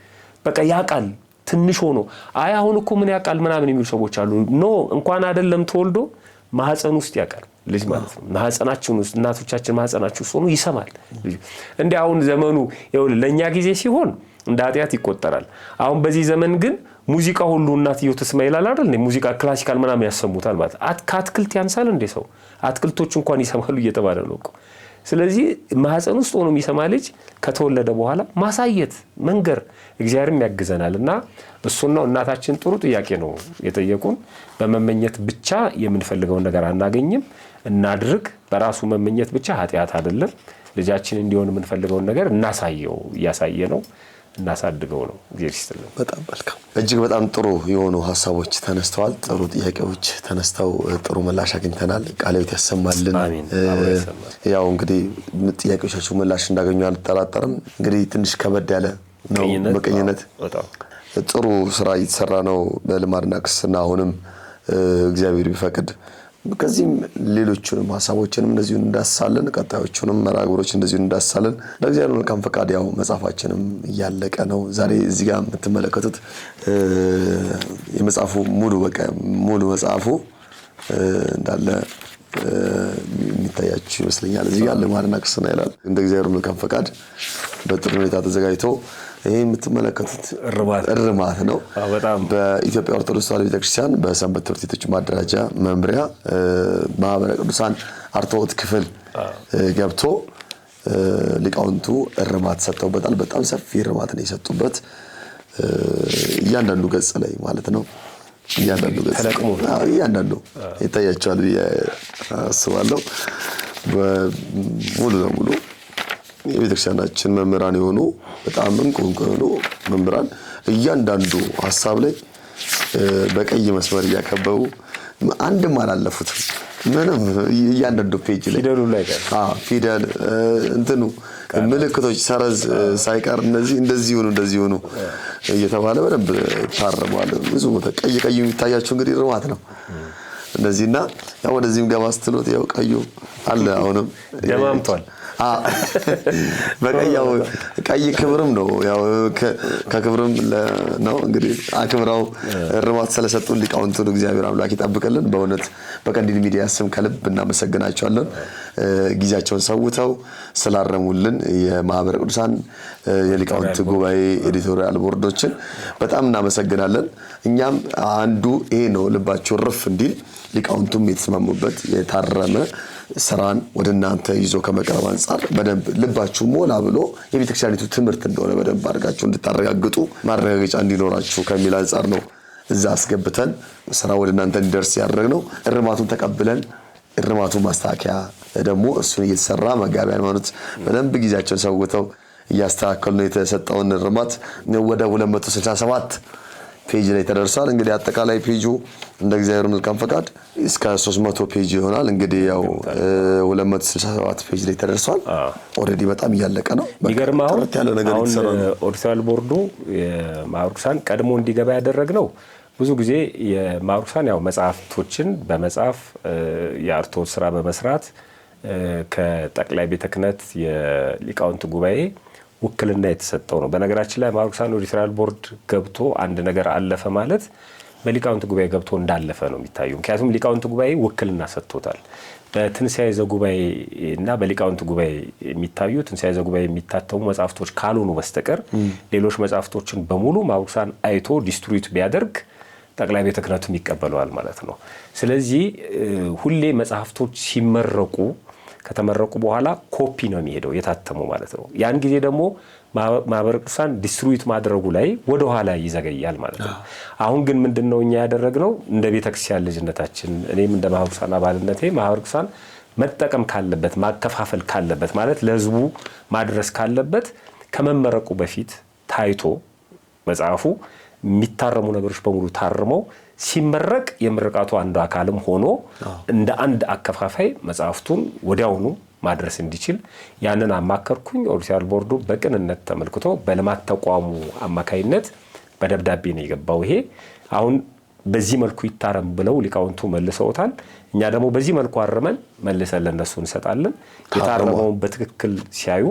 በቃ ያቃል ትንሽ ሆኖ አይ አሁን እኮ ምን ያቃል ምናምን የሚሉ ሰዎች አሉ። ኖ እንኳን አይደለም ተወልዶ ማህፀን ውስጥ ያቃል ልጅ ማለት ነው። ማህፀናችን ውስጥ እናቶቻችን ማህፀናችን ውስጥ ሆኖ ይሰማል ልጅ። እንዴ አሁን ዘመኑ ይኸውልህ ለኛ ጊዜ ሲሆን እንደ ኃጢአት ይቆጠራል። አሁን በዚህ ዘመን ግን ሙዚቃ ሁሉ እናትየው ትስማ ይላል አይደል? ሙዚቃ ክላሲካል ምናምን ያሰሙታል ማለት ከአትክልት ያንሳል እንዴ ሰው? አትክልቶች እንኳን ይሰማሉ እየተባለ ነው እኮ። ስለዚህ ማህፀን ውስጥ ሆኖ የሚሰማ ልጅ ከተወለደ በኋላ ማሳየት መንገር እግዚአብሔርም ያግዘናልና እሱን ነው። እናታችን ጥሩ ጥያቄ ነው የጠየቁን። በመመኘት ብቻ የምንፈልገውን ነገር አናገኝም። እናድርግ። በራሱ መመኘት ብቻ ኃጢአት አይደለም። ልጃችን እንዲሆን የምንፈልገውን ነገር እናሳየው፣ እያሳየ ነው እናሳድገው ነው። እግዚአብሔር ይስጥልን። በጣም መልካም። እጅግ በጣም ጥሩ የሆኑ ሀሳቦች ተነስተዋል። ጥሩ ጥያቄዎች ተነስተው ጥሩ ምላሽ አግኝተናል። ቃለ ሕይወት ያሰማልን። አሜን። ያው እንግዲህ ጥያቄዎቻችሁ ምላሽ እንዳገኙ አልጠራጠርም። እንግዲህ ትንሽ ከበድ ያለ ነው። በቀኝነት ጥሩ ስራ እየተሰራ ነው በልማድና ክርስትና። አሁንም እግዚአብሔር ቢፈቅድ ከዚህም ሌሎቹንም ሀሳቦችንም እንደዚሁ እንዳሳለን፣ ቀጣዮቹንም መራግብሮች እንደዚሁ እንዳሳለን ለእግዚአብሔር መልካም ፈቃድ። ያው መጽሐፋችንም እያለቀ ነው። ዛሬ እዚህ ጋር የምትመለከቱት የመጽሐፉ ሙሉ መጽሐፉ እንዳለ የሚታያችሁ ይመስለኛል። እዚህ ጋር ልማድና ክርስትና ይላል። እንደ እግዚአብሔር መልካም ፈቃድ በጥሩ ሁኔታ ተዘጋጅቶ ይሄ የምትመለከቱት እርማት ነው። በኢትዮጵያ ኦርቶዶክስ ተዋሕዶ ቤተክርስቲያን በሰንበት ትምህርት ቤቶች ማደራጃ መምሪያ ማህበረ ቅዱሳን አርትዖት ክፍል ገብቶ ሊቃውንቱ እርማት ሰጥተውበታል። በጣም ሰፊ እርማት ነው የሰጡበት እያንዳንዱ ገጽ ላይ ማለት ነው። እያንዳንዱ ይታያቸዋል ብዬ አስባለሁ። ሙሉ ለሙሉ የቤተክርስቲያናችን መምህራን የሆኑ በጣም እንቁ የሆኑ መምህራን እያንዳንዱ ሀሳብ ላይ በቀይ መስመር እያከበቡ አንድም አላለፉትም። ምንም እያንዳንዱ ፔጅ ላይ ፊደል እንትኑ ምልክቶች ሰረዝ ሳይቀር እንደዚህ ሆኑ እየተባለ በደንብ ታርሟል። ብዙ ቀይ የሚታያቸው እንግዲህ እርማት ነው እንደዚህና ያው ወደዚህም ገባ ስትሉት ያው ቀዩ አለ አሁንም ደማምቷል። በቀያው ቀይ ክብርም ነው ያው ከክብርም ነው እንግዲህ አክብራው እርማት ስለሰጡን ሊቃውንቱን እግዚአብሔር አምላክ ይጠብቅልን። በእውነት በቀንዲል ሚዲያ ስም ከልብ እናመሰግናቸዋለን። ጊዜያቸውን ሰውተው ስላረሙልን የማህበረ ቅዱሳን የሊቃውንት ጉባኤ ኤዲቶሪያል ቦርዶችን በጣም እናመሰግናለን። እኛም አንዱ ይሄ ነው ልባቸው ርፍ እንዲል ሊቃውንቱም የተስማሙበት የታረመ ስራን ወደ እናንተ ይዞ ከመቅረብ አንፃር በደንብ ልባችሁ ሞላ ብሎ የቤተክርስቲያኒቱ ትምህርት እንደሆነ በደንብ አድርጋችሁ እንድታረጋግጡ ማረጋገጫ እንዲኖራችሁ ከሚል አንፃር ነው እዛ አስገብተን ስራ ወደ እናንተ እንዲደርስ ያደረግነው። እርማቱን ተቀብለን እርማቱ ማስተካከያ ደግሞ እሱን እየተሰራ መጋቢ ሃይማኖት በደንብ ጊዜያቸውን ሰውተው እያስተካከሉ ነው። የተሰጠውን እርማት ወደ 267 ፔጅ ላይ ተደርሷል። እንግዲህ አጠቃላይ ፔጁ እንደ እግዚአብሔር መልካም ፈቃድ እስከ 300 ፔጅ ይሆናል። እንግዲህ ያው 267 ፔጅ ላይ ተደርሷል። ኦሬዲ በጣም እያለቀ ነው። ይገርማው አሁን ኦርቶዶክስ ቦርዱ የማርኩሳን ቀድሞ እንዲገባ ያደረግነው ብዙ ጊዜ የማርኩሳን ያው መጽሐፍቶችን በመጽሐፍ የአርትዖት ስራ በመስራት ከጠቅላይ ቤተ ክህነት የሊቃውንት ጉባኤ ውክልና የተሰጠው ነው። በነገራችን ላይ ማርኩሳን ኦዲቶሪያል ቦርድ ገብቶ አንድ ነገር አለፈ ማለት በሊቃውንት ጉባኤ ገብቶ እንዳለፈ ነው የሚታየው። ምክንያቱም ሊቃውንት ጉባኤ ውክልና ሰጥቶታል። በትንሣኤ ዘጉባኤ እና በሊቃውንት ጉባኤ የሚታዩ ትንሣኤ ዘጉባኤ የሚታተሙ መጽሐፍቶች ካልሆኑ በስተቀር ሌሎች መጽሐፍቶችን በሙሉ ማርኩሳን አይቶ ዲስትሪቢዩት ቢያደርግ ጠቅላይ ቤተ ክህነቱም ይቀበለዋል ማለት ነው። ስለዚህ ሁሌ መጽሐፍቶች ሲመረቁ ከተመረቁ በኋላ ኮፒ ነው የሚሄደው የታተሙ ማለት ነው። ያን ጊዜ ደግሞ ማህበረ ቅዱሳን ዲስትሪቢዩት ማድረጉ ላይ ወደ ኋላ ይዘገያል ማለት ነው። አሁን ግን ምንድነው እኛ ያደረግነው እንደ ቤተክርስቲያን ልጅነታችን እኔም እንደ ማህበረ ቅዱሳን አባልነቴ ማህበረ ቅዱሳን መጠቀም ካለበት ማከፋፈል ካለበት ማለት ለህዝቡ ማድረስ ካለበት ከመመረቁ በፊት ታይቶ መጽሐፉ የሚታረሙ ነገሮች በሙሉ ታርመው ሲመረቅ የምርቃቱ አንዱ አካልም ሆኖ እንደ አንድ አከፋፋይ መጽሐፍቱን ወዲያውኑ ማድረስ እንዲችል ያንን አማከርኩኝ። ኦዲቶሪያል ቦርዱ በቅንነት ተመልክቶ በልማት ተቋሙ አማካይነት በደብዳቤ ነው የገባው። ይሄ አሁን በዚህ መልኩ ይታረም ብለው ሊቃውንቱ መልሰውታል። እኛ ደግሞ በዚህ መልኩ አርመን መልሰን ለነሱ እንሰጣለን። የታረመውን በትክክል ሲያዩ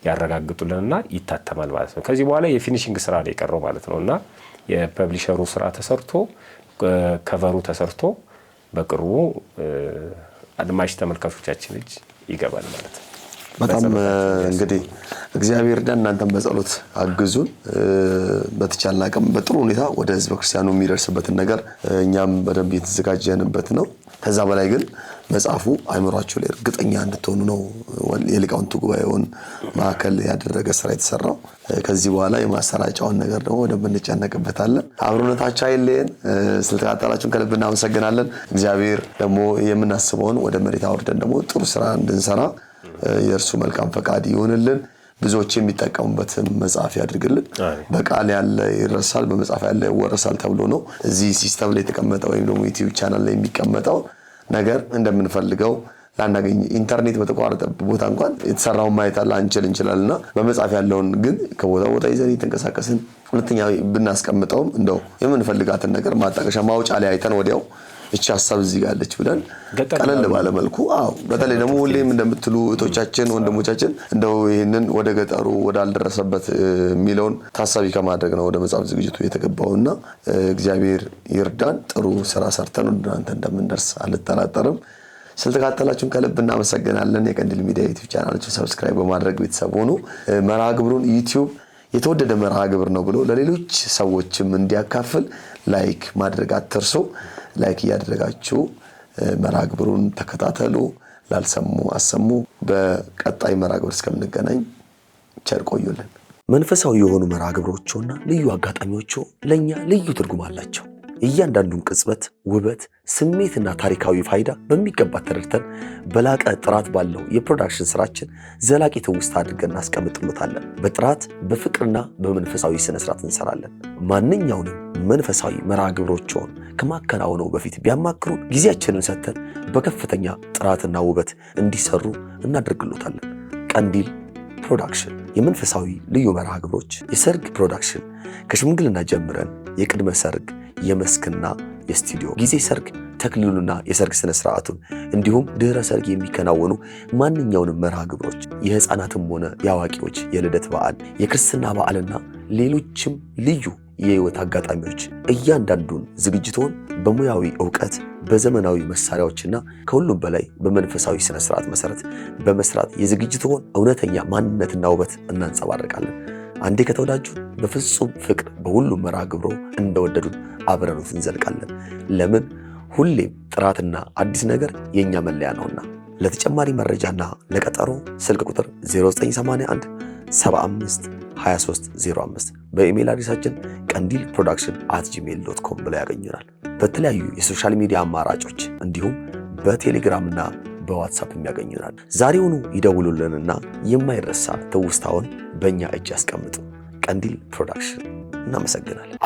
ያረጋግጡልንና ይታተማል ማለት ነው። ከዚህ በኋላ የፊኒሺንግ ስራ ነው የቀረው ማለት ነውና የፐብሊሸሩ ስራ ተሰርቶ ከቨሩ ተሰርቶ በቅርቡ አድማጭ ተመልካቾቻችን እጅ ይገባል ማለት ነው። በጣም እንግዲህ እግዚአብሔር እናንተም በጸሎት አግዙን። በተቻለ አቅም በጥሩ ሁኔታ ወደ ህዝበ ክርስቲያኑ የሚደርስበትን ነገር እኛም በደንብ የተዘጋጀንበት ነው። ከዛ በላይ ግን መጽሐፉ አይምሯችሁ ላይ እርግጠኛ እንድትሆኑ ነው የሊቃውንቱ ጉባኤውን ማዕከል ያደረገ ስራ የተሰራው። ከዚህ በኋላ የማሰራጫውን ነገር ደግሞ ወደ እንጨነቅበታለን። አብሮነታችሁ አይለየን። ስለተከታተላችሁን ከልብ እናመሰግናለን። እግዚአብሔር ደግሞ የምናስበውን ወደ መሬት አውርደን ደግሞ ጥሩ ስራ እንድንሰራ የእርሱ መልካም ፈቃድ ይሁንልን። ብዙዎች የሚጠቀሙበትን መጽሐፍ ያድርግልን። በቃል ያለ ይረሳል፣ በመጽሐፍ ያለ ይወረሳል ተብሎ ነው እዚህ ሲስተም ላይ የተቀመጠው ወይም ደግሞ ዩቲዩብ ቻናል ላይ የሚቀመጠው ነገር እንደምንፈልገው ላናገኝ ኢንተርኔት በተቋረጠ ቦታ እንኳን የተሰራውን ማየት እንችላልና በመጻፍ ያለውን ግን ከቦታ ቦታ ይዘን የተንቀሳቀስን ሁለተኛ ብናስቀምጠውም እንደው የምንፈልጋትን ነገር ማጣቀሻ ማውጫ ላይ አይተን ወዲያው እቺ ሐሳብ እዚህ ጋር አለች ብለን ቀለል ባለ መልኩ በተለይ ደግሞ ሁሌም እንደምትሉ እህቶቻችን ወንድሞቻችን እንደው ይሄንን ወደ ገጠሩ ወደ አልደረሰበት ሚሊዮን ታሳቢ ከማድረግ ነው ወደ መጽሐፍ ዝግጅቱ የተገባውና እግዚአብሔር ይርዳን። ጥሩ ስራ ሰርተን እናንተ እንደምንደርስ አልጠራጠርም። ስለተከታተላችሁን ከልብ እናመሰግናለን። የቀንዲል ሚዲያ ዩቲዩብ ቻናላችንን ሰብስክራይብ በማድረግ ቤተሰብ ሆኑ። መርሃ ግብሩን ዩቲዩብ የተወደደ መርሃ ግብር ነው ብሎ ለሌሎች ሰዎችም እንዲያካፍል ላይክ ማድረግ አትርሱ። ላይክ እያደረጋችሁ መርሃ ግብሩን ተከታተሉ። ላልሰሙ አሰሙ። በቀጣይ መርሃ ግብር እስከምንገናኝ ቸር ቆዩልን። መንፈሳዊ የሆኑ መርሃ ግብሮችና ልዩ አጋጣሚዎች ለኛ ልዩ ትርጉም አላቸው። እያንዳንዱን ቅጽበት ውበት፣ ስሜትና ታሪካዊ ፋይዳ በሚገባ ተረድተን በላቀ ጥራት ባለው የፕሮዳክሽን ስራችን ዘላቂ ትውስታ አድርገን እናስቀምጥሎታለን። በጥራት በፍቅርና በመንፈሳዊ ስነ ስርዓት እንሰራለን። ማንኛውንም መንፈሳዊ መርሃ ግብሮችን ከማከናወነው በፊት ቢያማክሩ ጊዜያችንን ሰጥተን በከፍተኛ ጥራትና ውበት እንዲሰሩ እናደርግሎታለን። ቀንዲል ፕሮዳክሽን የመንፈሳዊ ልዩ መርሃ ግብሮች፣ የሰርግ ፕሮዳክሽን ከሽምግልና ጀምረን የቅድመ ሰርግ፣ የመስክና የስቱዲዮ ጊዜ ሰርግ፣ ተክሊሉና የሰርግ ስነ ስርዓቱን እንዲሁም ድህረ ሰርግ የሚከናወኑ ማንኛውንም መርሃ ግብሮች፣ የህፃናትም ሆነ የአዋቂዎች የልደት በዓል፣ የክርስትና በዓልና ሌሎችም ልዩ የህይወት አጋጣሚዎች እያንዳንዱን ዝግጅቶን በሙያዊ ዕውቀት በዘመናዊ መሳሪያዎችና ከሁሉም በላይ በመንፈሳዊ ስነ ስርዓት መሰረት በመስራት የዝግጅቶን እውነተኛ ማንነትና ውበት እናንጸባርቃለን። አንዴ ከተወዳጁ በፍጹም ፍቅር በሁሉም መርሃ ግብሮ እንደወደዱን አብረኑት እንዘልቃለን። ለምን? ሁሌም ጥራትና አዲስ ነገር የኛ መለያ ነውና። ለተጨማሪ መረጃና ለቀጠሮ ስልክ ቁጥር 0981 75 2305 በኢሜል አድሬሳችን ቀንዲል production@gmail.com ብለው ያገኙናል። በተለያዩ የሶሻል ሚዲያ አማራጮች እንዲሁም በቴሌግራምና በዋትስአፕ ያገኙናል። ዛሬውኑ ይደውሉልንና የማይረሳ ትውስታውን በእኛ እጅ ያስቀምጡ። ቀንዲል ፕሮዳክሽን። እናመሰግናለን።